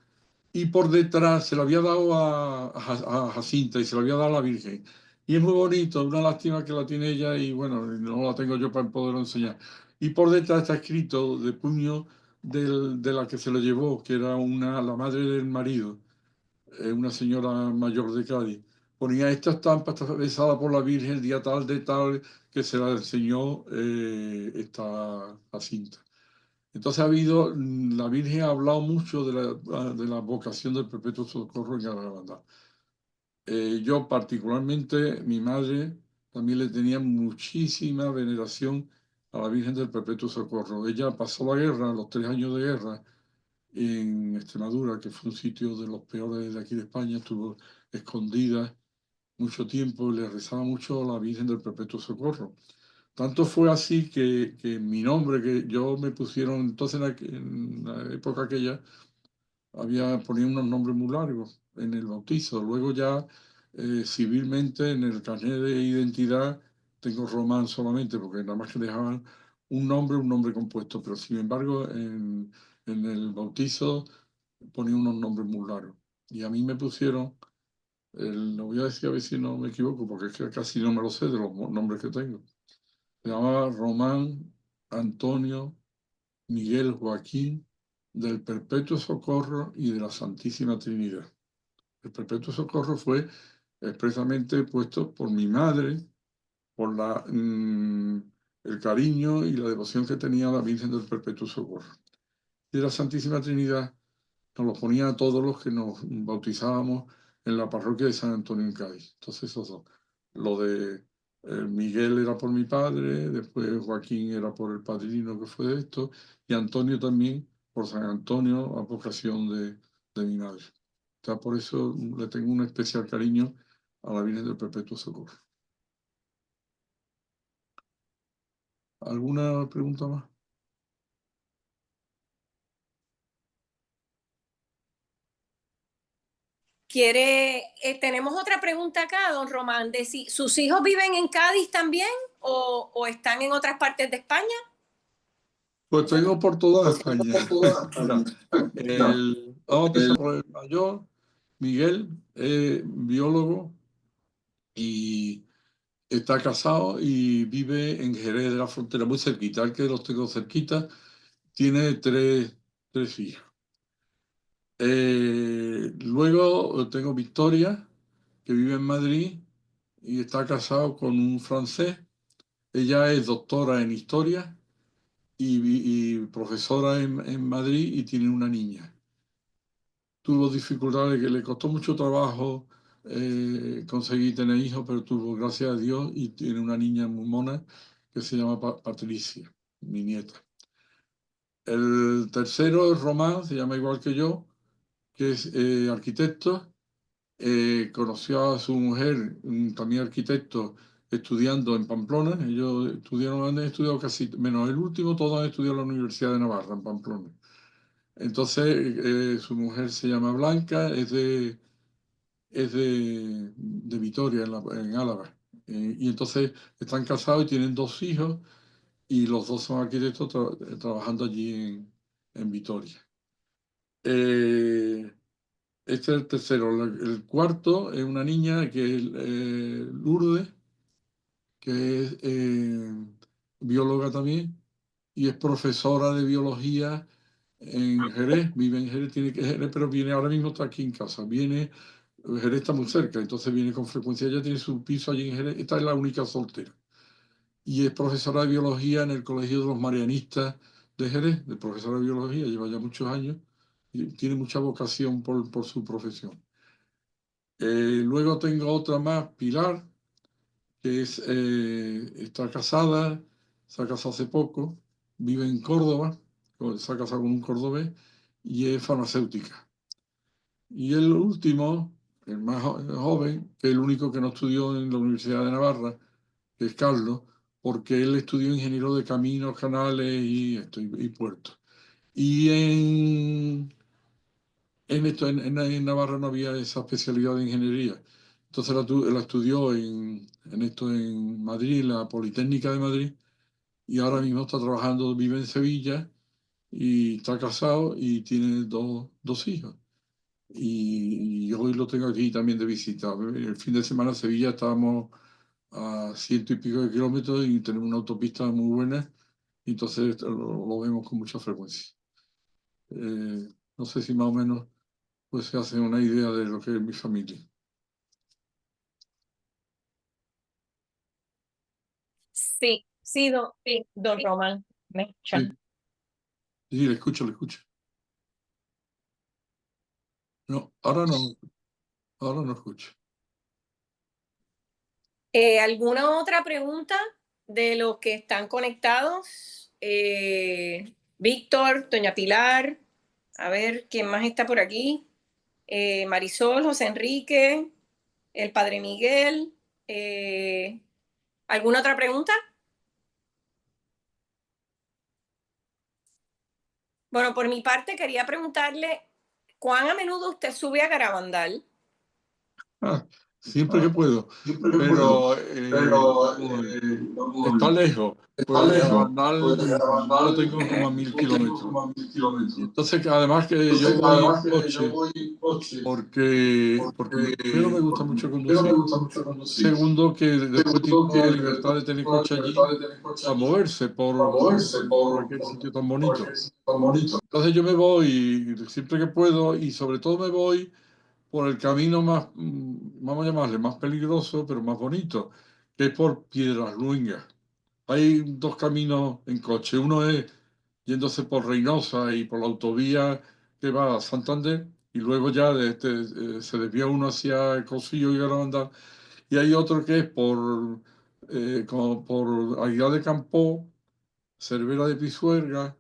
y por detrás se la había dado a Jacinta y se la había dado a la Virgen. Y es muy bonito, una lástima que la tiene ella y bueno, no la tengo yo para poderlo enseñar. Y por detrás está escrito de puño de la que se lo llevó, que era la madre del marido, una señora mayor de Cádiz. Ponía esta estampa, está besada por la Virgen el día tal de tal, que se la enseñó esta Jacinta. Entonces la Virgen ha hablado mucho de la vocación del Perpetuo Socorro en Garabandal. Yo particularmente, mi madre también le tenía muchísima veneración a la Virgen del Perpetuo Socorro. Ella pasó la guerra, los 3 años de guerra, en Extremadura, que fue un sitio de los peores de aquí de España, estuvo escondida mucho tiempo y le rezaba mucho a la Virgen del Perpetuo Socorro. Tanto fue así que mi nombre, que yo me pusieron entonces en la época aquella, ponía unos nombres muy largos en el bautizo. Luego ya civilmente en el carnet de identidad tengo Román solamente, porque nada más que dejaban un nombre compuesto, pero sin embargo en el bautizo ponía unos nombres muy largos. Y a mí me pusieron, lo voy a decir a ver si no me equivoco, porque es que casi no me lo sé de los nombres que tengo. Se llamaba Román Antonio Miguel Joaquín del Perpetuo Socorro y de la Santísima Trinidad. El Perpetuo Socorro fue expresamente puesto por mi madre, por el cariño y la devoción que tenía a la Virgen del Perpetuo Socorro. Y de la Santísima Trinidad nos lo ponía a todos los que nos bautizábamos en la parroquia de San Antonio en Cádiz. Entonces, esos dos. Lo de Miguel era por mi padre, después Joaquín era por el padrino que fue de esto, y Antonio también por San Antonio, a vocación de mi madre. O sea, por eso le tengo un especial cariño a la Virgen del Perpetuo Socorro. ¿Alguna pregunta más? Tenemos otra pregunta acá, don Román, de si sus hijos viven en Cádiz también o están en otras partes de España. Pues tengo por toda España. Mira, vamos a empezar por el mayor, Miguel, biólogo, y está casado y vive en Jerez de la Frontera, muy cerquita, al que los tengo cerquita. Tiene tres hijas. Luego tengo Victoria, que vive en Madrid y está casado con un francés. Ella es doctora en historia y profesora en Madrid y tiene una niña. Tuvo dificultades, que le costó mucho trabajo conseguir tener hijos, pero tuvo, gracias a Dios, y tiene una niña muy mona que se llama Patricia, mi nieta. El tercero es Román, se llama igual que yo, que es arquitecto. Conoció a su mujer, también arquitecto, estudiando en Pamplona. Ellos han estudiado casi, menos el último, todos han estudiado en la Universidad de Navarra, en Pamplona. Entonces, su mujer se llama Blanca, es de Vitoria, en Álava. Y entonces están casados y tienen 2 hijos y los dos son arquitectos trabajando allí en Vitoria. Este es el tercero. El cuarto es una niña que es Lourdes, que es bióloga también y es profesora de biología en Jerez. Vive en Jerez, tiene que Jerez, pero viene ahora mismo, está aquí en casa. Jerez está muy cerca, entonces viene con frecuencia. Ella tiene su piso allí en Jerez. Esta es la única soltera. Y es profesora de biología en el Colegio de los Marianistas de Jerez, de profesora de biología, lleva ya muchos años y tiene mucha vocación por su profesión. Luego tengo otra más, Pilar, que está casada, se ha casado hace poco, vive en Córdoba, se ha casado con un cordobés y es farmacéutica. Y el último, el más joven, que es el único que no estudió en la Universidad de Navarra, que es Carlos, porque él estudió ingeniero de caminos, canales y puertos. Y en Navarra no había esa especialidad de ingeniería. Entonces la estudió en Madrid, la Politécnica de Madrid, y ahora mismo está trabajando, vive en Sevilla y está casado y tiene dos hijos. Y hoy lo tengo aquí también de visita. El fin de semana en Sevilla estábamos a 100 y pico de kilómetros y tenemos una autopista muy buena, y entonces lo vemos con mucha frecuencia. No sé si más o menos pues se hace una idea de lo que es mi familia. Sí, sí, don Román, ¿me escuchan? Sí, sí, le escucho, le escucho. No, ahora no escucho. ¿Alguna otra pregunta de los que están conectados? Víctor, doña Pilar, a ver, ¿quién más está por aquí? Marisol, José Enrique, el padre Miguel. ¿Alguna otra pregunta? Bueno, por mi parte quería preguntarle, ¿cuán a menudo usted sube a Garabandal? Siempre que puedo, Siempre que puedo, pero pero está lejos, está pues lejos, pues Garabandal yo lo Garabandal tengo como a 1000 kilómetros. como a 1000 Y kilómetros. entonces, además que yo Entonces, voy en además que yo coche, voy en coche, porque primero me gusta mucho primero me conducir. gusta mucho conducir. Segundo, que después tiene Segundo, que la después libertad de tener toda la coche libertad allí de tener coche para allí, moverse para moverse por aquel sitio tan por bonito. aquel sitio tan bonito. Entonces yo me voy siempre que puedo y sobre todo me voy por el camino más, vamos a llamarle, más peligroso, pero más bonito, que es por Piedras Luengas. Hay dos caminos en coche. Uno es yéndose por Reynosa y por la autovía que va a Santander, y luego ya se desvía uno hacia Cosillo y Garabandal. Y hay otro que es como por Aguilar de Campoo, Cervera de Pisuerga,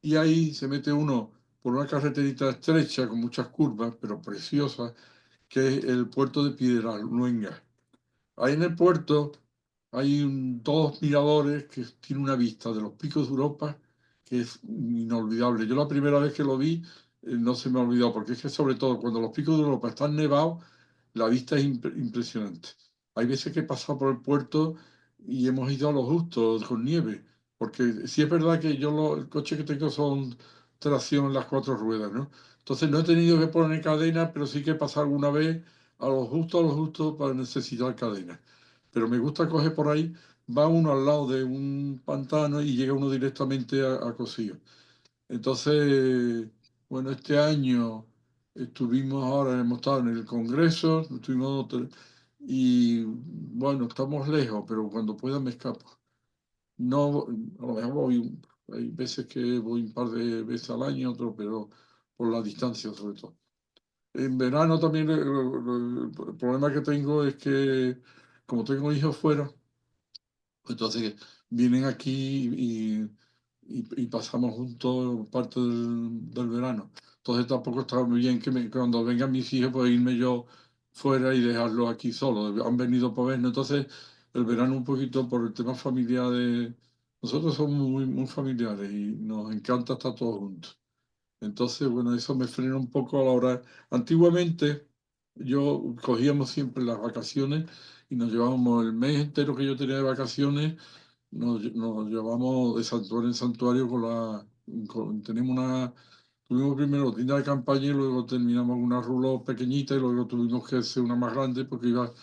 y ahí se mete uno por una carreterita estrecha con muchas curvas, pero preciosa, que es el puerto de Piedraluenga. Ahí en el puerto hay dos miradores que tienen una vista de los picos de Europa que es inolvidable. Yo la primera vez que lo vi no se me ha olvidado, porque es que sobre todo cuando los picos de Europa están nevados, la vista es impresionante. Hay veces que he pasado por el puerto y hemos ido a lo justo con nieve, porque sí es verdad que el coche que tengo son tracción en las cuatro ruedas, ¿no? Entonces no he tenido que poner cadena, pero sí que he pasado alguna vez a lo justo para necesitar cadena. Pero me gusta coger por ahí, va uno al lado de un pantano y llega uno directamente a Cosío. Entonces, bueno, este año hemos estado en el Congreso, y bueno, estamos lejos, pero cuando pueda me escapo. No, a lo mejor hay veces que voy un par de veces al año, otro, pero por la distancia sobre todo. En verano también el problema que tengo es que como tengo hijos fuera, entonces vienen aquí y pasamos juntos parte del verano. Entonces tampoco está muy bien que cuando vengan mis hijos, pues irme yo fuera y dejarlos aquí solos. Han venido para vernos. Entonces el verano un poquito por el tema familiar Nosotros somos muy familiares y nos encanta estar todos juntos. Entonces, bueno, eso me frena un poco a la hora. Antiguamente, yo cogíamos siempre las vacaciones y nos llevábamos el mes entero que yo tenía de vacaciones, nos llevamos de santuario en santuario tuvimos primero tienda de campaña y luego terminamos con una rulo pequeñita y luego tuvimos que hacer una más grande porque iba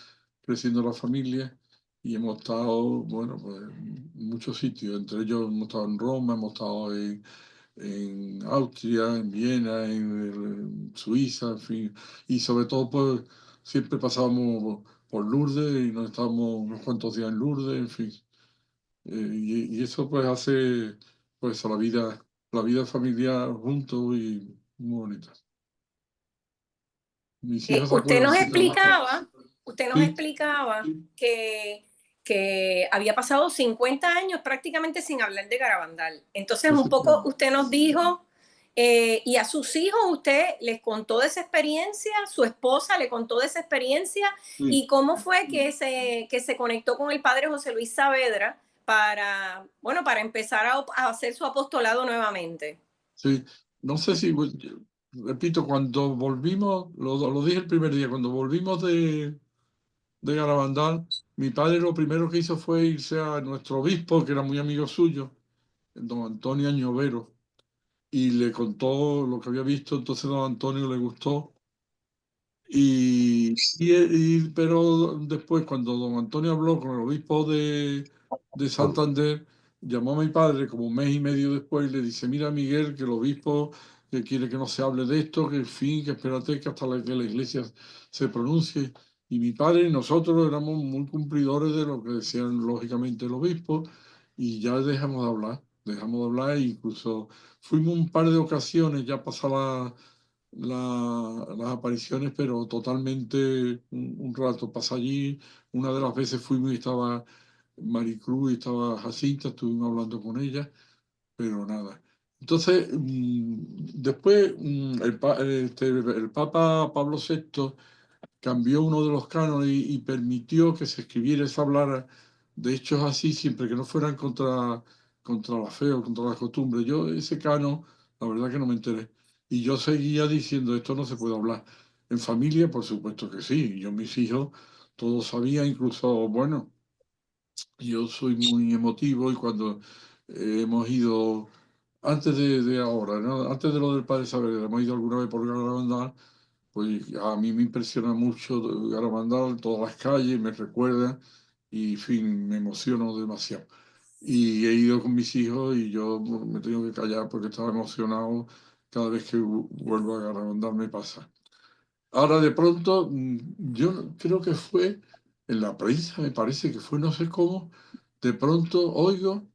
creciendo la familia y hemos estado, bueno, pues en muchos sitios, entre ellos hemos estado en Roma, hemos estado en Austria, en Viena, en Suiza, en fin. Y sobre todo, pues siempre pasábamos por Lourdes y nos estábamos unos cuantos días en Lourdes, en fin. Y eso pues hace pues a la vida familiar juntos y muy bonita. Mis hijos se Usted acuerdan nos siempre mucho. Sí, explicaba que, que había pasado 50 años prácticamente sin hablar de Garabandal. Entonces, un poco efectivamente. usted nos dijo, y a sus hijos usted les contó de esa experiencia, su esposa le contó de esa experiencia, Sí, y cómo fue que se conectó con el padre José Luis Saavedra para, bueno, para empezar a hacer su apostolado nuevamente. sí. No sé si, repito, cuando volvimos, lo dije el primer día, cuando volvimos de Garabandal, mi padre lo primero que hizo fue irse a nuestro obispo, que era muy amigo suyo, el don Antonio Añovero, y le contó lo que había visto, entonces don Antonio le gustó. Pero después, cuando don Antonio habló con el obispo de Santander, llamó a mi padre como un mes y medio después y le dice, mira Miguel, que el obispo que quiere que no se hable de esto, que en fin, que espérate que que la iglesia se pronuncie. Y mi padre y nosotros éramos muy cumplidores de lo que decían lógicamente el obispo y ya dejamos de hablar e incluso fuimos un par de ocasiones ya pasaba las apariciones, pero totalmente un rato. Pasé allí, una de las veces fuimos y estaba Maricruz y estaba Jacinta, estuvimos hablando con ella, pero nada. Entonces, después el Papa Pablo VI cambió uno de los cánones y permitió que se escribiera y se hablara de hechos así, siempre que no fueran contra la fe o contra la costumbre. Yo ese canon, la verdad que no me enteré. Y yo seguía diciendo, esto no se puede hablar. En familia, por supuesto que sí. Yo, mis hijos, todos sabían, incluso, bueno, yo soy muy emotivo y cuando hemos ido, antes de ahora, ¿no? Antes de lo del Padre Saber, hemos ido alguna vez por Garabandal, pues a mí me impresiona mucho Garabandal, todas las calles, me recuerda y, en fin, me emociono demasiado. Y he ido con mis hijos y yo me tengo que callar porque estaba emocionado cada vez que vuelvo a Garabandal me pasa. Ahora de pronto, yo creo que fue en la prensa, me parece que fue no sé cómo, de pronto oigo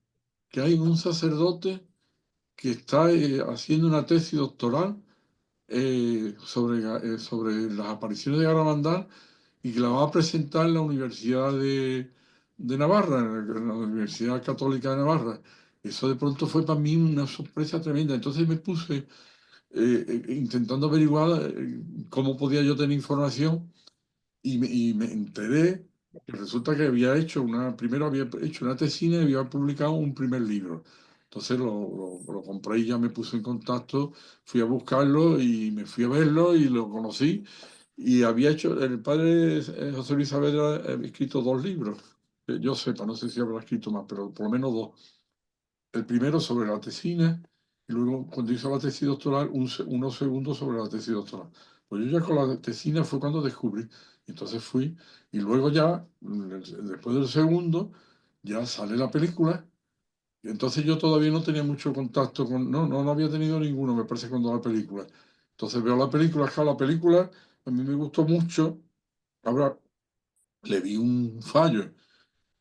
que hay un sacerdote que está haciendo una tesis doctoral sobre las apariciones de Garabandal y que la va a presentar en la Universidad de Navarra, en la Universidad Católica de Navarra. Eso de pronto fue para mí una sorpresa tremenda. Entonces me puse intentando averiguar cómo podía yo tener información y me enteré que resulta que había hecho primero había hecho una tesina y había publicado un primer libro. Entonces lo compré y ya me puse en contacto, fui a buscarlo y me fui a verlo y lo conocí. Y había hecho, el padre José Luis Saavedra había escrito dos libros, que yo sepa, no sé si habrá escrito más, pero por lo menos dos. El primero sobre la tesina y luego cuando hizo la tesis doctoral, unos segundos sobre la tesis doctoral. Pues yo ya con la tesina fue cuando descubrí. Entonces fui y luego ya, después del segundo, ya sale la película. Y entonces yo todavía no tenía mucho contacto con, no había tenido ninguno, me parece, cuando la película. Entonces veo la película, acá la película a mí me gustó mucho. Ahora le vi un fallo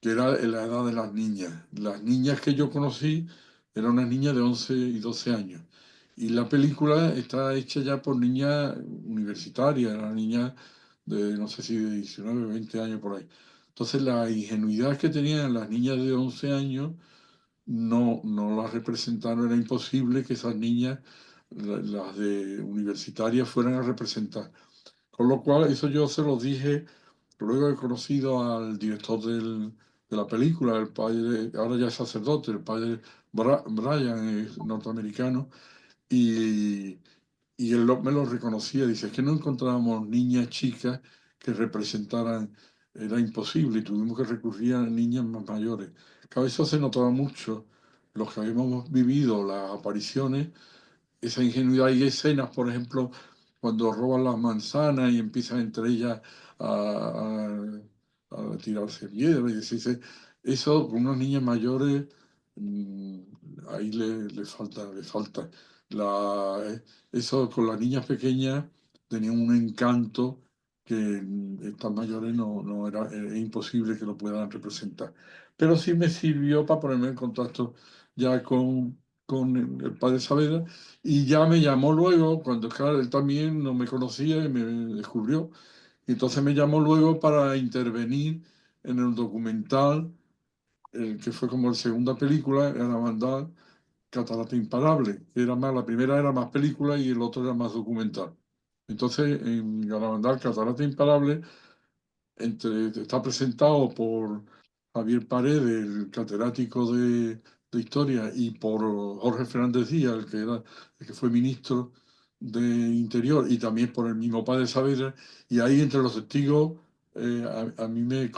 que era en la edad de las niñas. Las niñas que yo conocí eran unas niñas de 11 y 12 años. Y la película está hecha ya por niñas universitarias, eran niñas de, no sé si de 19 20 años por ahí. Entonces la ingenuidad que tenían las niñas de 11 años no la representaron, era imposible que esas niñas, las de universitarias, fueran a representar. Con lo cual, eso yo se lo dije. Luego he conocido al director de la película, el padre, ahora ya es sacerdote, el padre Brian, es norteamericano, y, y él me lo reconocía. Dice, es que no encontrábamos niñas chicas que representaran, era imposible, y tuvimos que recurrir a niñas más mayores. Cada vez eso se notaba mucho, los que habíamos vivido las apariciones, esa ingenuidad. Hay escenas, por ejemplo, cuando roban las manzanas y empiezan entre ellas a tirarse piedras y decirse, eso con unas niñas mayores, mm, ahí le falta. Eso con las niñas pequeñas tenía un encanto que estas mayores no era, era imposible que lo puedan representar. Pero sí me sirvió para ponerme en contacto ya con el padre Saavedra y ya me llamó luego, cuando claro, él también no me conocía y me descubrió. Y entonces me llamó luego para intervenir en el documental, que fue como la segunda película, era Mandal, Catarata Imparable, que era más, la primera era más película y el otro era más documental. Entonces, en Garabandal, Catarata Imparable, está presentado por Javier Paredes, el catedrático de Historia, y por Jorge Fernández Díaz, el que fue ministro de Interior, y también por el mismo padre Saavedra, y ahí entre los testigos, a mí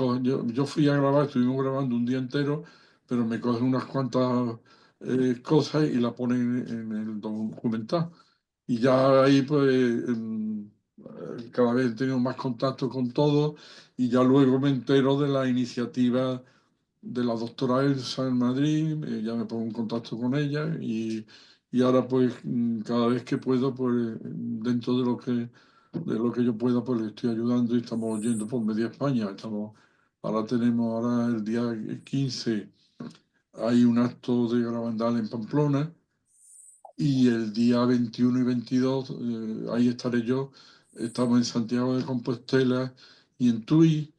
yo fui a grabar, estuvimos grabando un día entero, pero me cogen unas cuantas cosas y la ponen en el documental. Y ya ahí, pues, cada vez he tenido más contacto con todo y ya luego me entero de la iniciativa de la doctora Elsa en Madrid, ya me pongo en contacto con ella y ahora, pues, cada vez que puedo, pues, dentro de lo que yo pueda, pues, le estoy ayudando y estamos yendo por media España. Ahora el día 15 hay un acto de Garabandal en Pamplona Y el día 21 y 22, ahí estaré yo. Estamos en Santiago de Compostela y en Tui.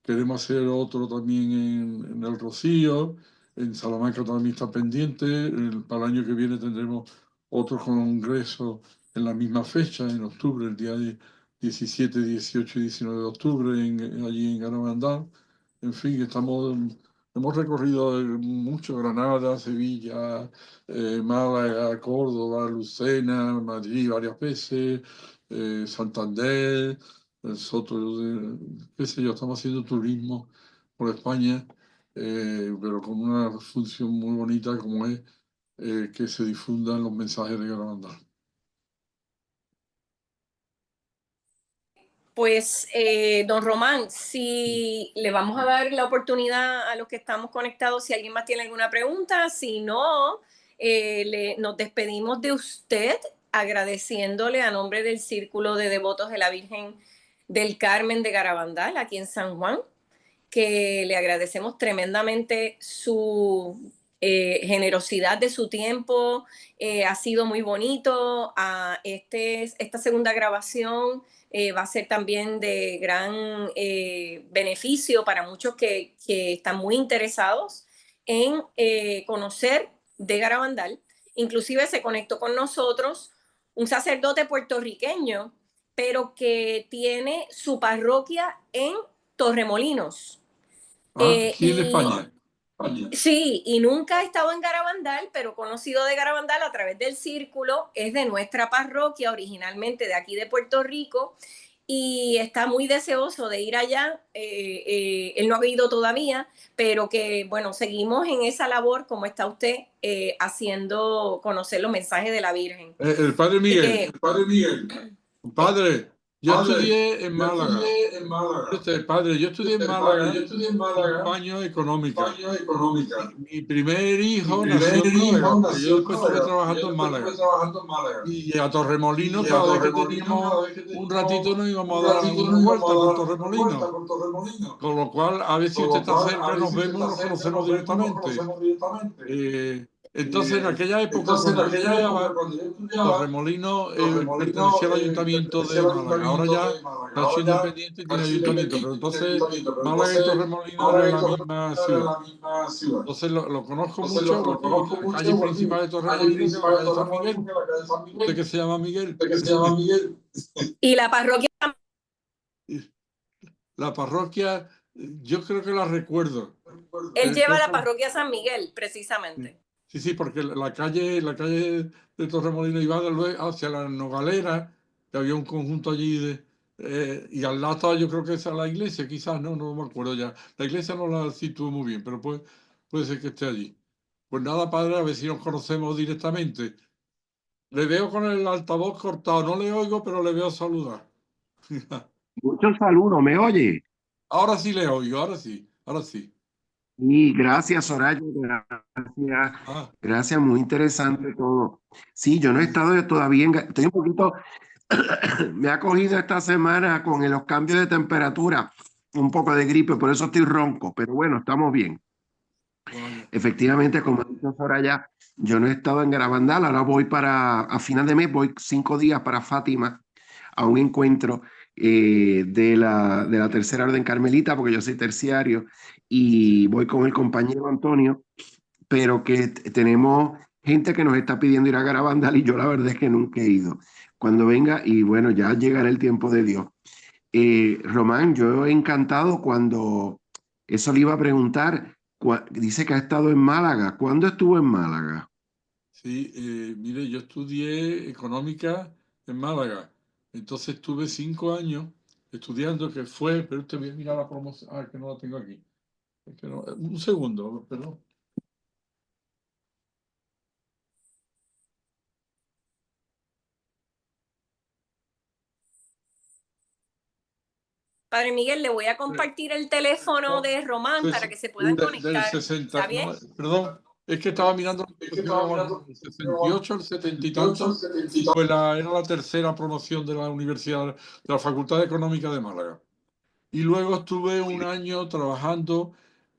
Queremos hacer otro también en El Rocío. En Salamanca también está pendiente. Para el año que viene tendremos otro congreso en la misma fecha, en octubre, el día 17, 18 y 19 de octubre, allí en Garabandal. En fin, hemos recorrido mucho: Granada, Sevilla, Málaga, Córdoba, Lucena, Madrid varias veces, Santander, el Soto, qué sé yo. Estamos haciendo turismo por España, pero con una función muy bonita como es que se difundan los mensajes de Garabandal. Pues, don Román, si le vamos a dar la oportunidad a los que estamos conectados, si alguien más tiene alguna pregunta, si no, nos despedimos de usted agradeciéndole a nombre del Círculo de Devotos de la Virgen del Carmen de Garabandal, aquí en San Juan, que le agradecemos tremendamente su generosidad de su tiempo. Ha sido muy bonito. Esta segunda grabación va a ser también de gran beneficio para muchos que están muy interesados en conocer de Garabandal. Inclusive se conectó con nosotros un sacerdote puertorriqueño, pero que tiene su parroquia en Torremolinos. Aquí en España. Sí, y nunca ha estado en Garabandal, pero conocido de Garabandal a través del círculo, es de nuestra parroquia, originalmente de aquí de Puerto Rico, y está muy deseoso de ir allá. Él no ha ido todavía, pero que, bueno, seguimos en esa labor, como está usted, haciendo conocer los mensajes de la Virgen. El padre Miguel. El padre Miguel. Padre, yo Padre, estudié en yo Málaga. estudié en Málaga. Padre, yo estudié en Padre, Málaga yo estudié en Málaga. 5 años económica. España económica. Mi primer hijo Mi nació primer en Málaga, hijo porque yo nació en después estuve Málaga. trabajando Yo en después Málaga. estuve trabajando en Málaga. Y a Torremolinos, Y a cada vez que Torremolinos, teníamos cada vez que un teníamos ratito, nos íbamos un a dar ratito, una nos íbamos vuelta por a dar una vuelta Torremolinos. por Torremolinos. Con lo cual, a ver si Con usted lo está cual, a cerca, ver nos si usted vemos y está nos cerca, conocemos nos vemos y nos directamente. conocemos directamente. Entonces, en aquella época, Entonces, en cuando yo aquella época, estudiaba, cuando yo estudiaba, Torremolinos Torremolinos pertenecía al ayuntamiento pertenecía de al Málaga. Ahora ayuntamiento ya de Málaga. está hecho Ahora ya independiente y ha tiene sido ayuntamiento. Pero independiente y tiene entonces, ayuntamiento. Pero Málaga y entonces, Torremolinos Málaga eran y la Torremolinos misma era ciudad. la misma ciudad. Entonces, lo conozco Entonces, mucho. lo conozco La mucho calle porque principal de la calle Torremolinos, que es la principal de calle San Torremolinos, Miguel, que es la calle San usted Miguel, que se llama Miguel. que se llama Miguel. Y la parroquia, La parroquia, yo creo que la recuerdo. él lleva Creo la que parroquia San Miguel, precisamente. sí, sí, porque la calle de Torremolinos iba hacia la Nogalera, que había un conjunto allí y al lado estaba, yo creo que esa es la iglesia, quizás, no me acuerdo ya. La iglesia no la sitúo muy bien, pero puede ser que esté allí. Pues nada, padre, a ver si nos conocemos directamente. Le veo con el altavoz cortado, no le oigo, pero le veo saludar. Muchos saludos, ¿me oye? Ahora sí le oigo, ahora sí. Y gracias, Soraya, gracias, Ah, gracias, muy interesante todo. Sí, yo no he estado todavía, estoy un poquito, me ha cogido esta semana con los cambios de temperatura, un poco de gripe, por eso estoy ronco, pero bueno, estamos bien. vaya. Efectivamente, como dice Soraya, yo no he estado en Garabandal, ahora voy a final de mes, voy 5 días para Fátima, a un encuentro de la Tercera Orden Carmelita, porque yo soy terciario, y voy con el compañero Antonio, pero que tenemos gente que nos está pidiendo ir a Garabandal y yo la verdad es que nunca he ido. Cuando venga, y bueno, ya llegará el tiempo de Dios. Román, yo he encantado cuando eso le iba a preguntar. Dice que ha estado en Málaga. ¿Cuándo estuvo en Málaga? Sí, mire, yo estudié económica en Málaga. Entonces estuve 5 años estudiando, pero te voy a mirar la promoción. Ah, que no la tengo aquí. Es que un segundo, perdón. Padre Miguel, le voy a compartir el teléfono de Román para que se puedan Del conectar. 60, ¿Está bien? perdón, es que estaba mirando la Es que promoción estaba de mirando del 68 al 70 y 78 al tanto, 70 y tanto. pues era la tercera promoción de la Universidad, de la Facultad de Económica de Málaga. Y luego estuve un año trabajando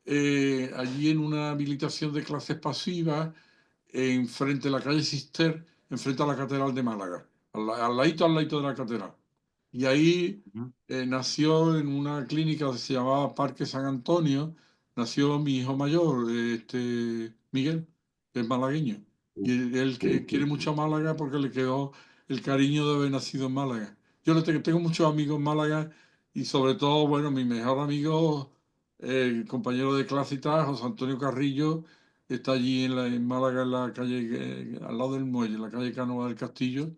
allí en una habilitación de clases pasivas frente a la calle Cister, enfrente a la Catedral de Málaga, al ladito de la catedral. Y ahí nació en una clínica que se llamaba Parque San Antonio, nació mi hijo mayor, Miguel, que es malagueño. Y él que quiere mucho a Málaga porque le quedó el cariño de haber nacido en Málaga. Yo tengo muchos amigos en Málaga y sobre todo, bueno, mi mejor amigo, compañero de clase y tal, José Antonio Carrillo, está allí en Málaga, en la calle, al lado del muelle, en la calle Cánovas del Castillo,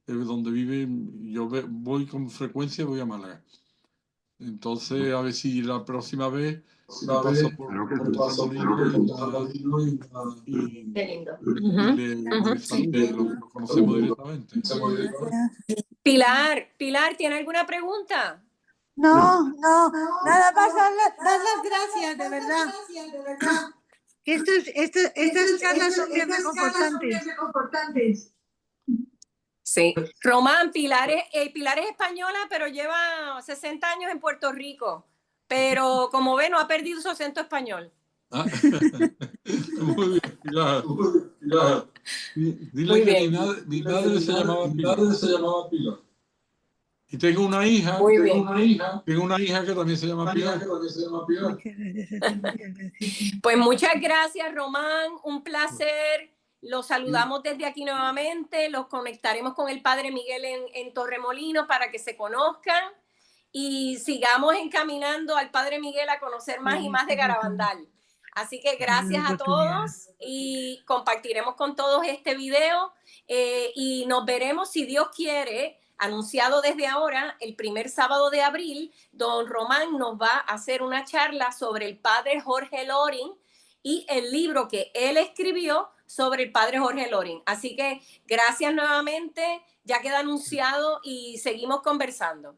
donde vive. Yo voy con frecuencia, voy a Málaga. Entonces, a ver si la próxima vez me paso por y Qué lindo. le saludo, lo conocemos directamente. Pilar, ¿tiene alguna pregunta? No, nada más dar las gracias, de verdad. Que estas charlas son bien reconfortantes. Sí. Román, Pilar es española, pero lleva 60 años en Puerto Rico. Pero como ve, no ha perdido su acento español. Ah, muy bien, Pilar. Dile Muy que bien. mi madre se llamaba Pilar. Y tengo una hija, Muy bien. tengo una hija que también se llama Pilar. Pues muchas gracias, Román. Un placer. Los saludamos desde aquí nuevamente. Los conectaremos con el Padre Miguel en Torremolinos para que se conozcan y sigamos encaminando al Padre Miguel a conocer más y más de Garabandal. Así que gracias a todos y compartiremos con todos este video y nos veremos, si Dios quiere, anunciado desde ahora, el primer sábado de abril. Don Román nos va a hacer una charla sobre el Padre Jorge Loring y el libro que él escribió sobre el Padre Jorge Loring. Así que gracias nuevamente, ya queda anunciado y seguimos conversando.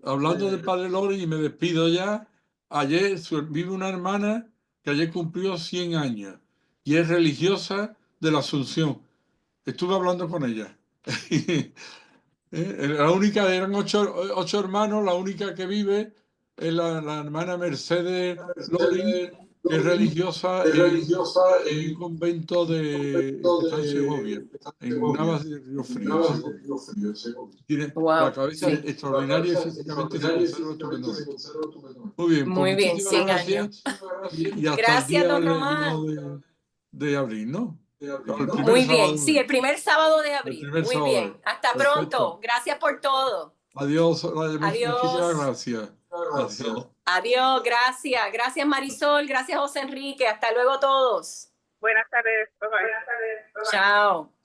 Hablando del Padre Loring, y me despido ya, ayer vive una hermana que ayer cumplió 100 años y es religiosa de la Asunción. Estuve hablando con ella. La única, eran ocho hermanos, la única que vive es la hermana Mercedes Loring, que es religiosa en un convento que está en Segovia, en Navas de Río Frío, Segovia. Tiene la cabeza extraordinaria y físicamente se conserva estupendamente. Muy bien, pues muchísimas gracias. Y hasta gracias, el don día Román. de abril, ¿no? Muy bien, sí, el primer sábado de abril. Muy bien, hasta Perfecto. pronto. Gracias por todo. Adiós. Adiós. Muchísimas gracias. Adiós. Adiós, gracias. Gracias, Marisol. Gracias, José Enrique. Hasta luego todos. Buenas tardes. Bye-bye. Chao.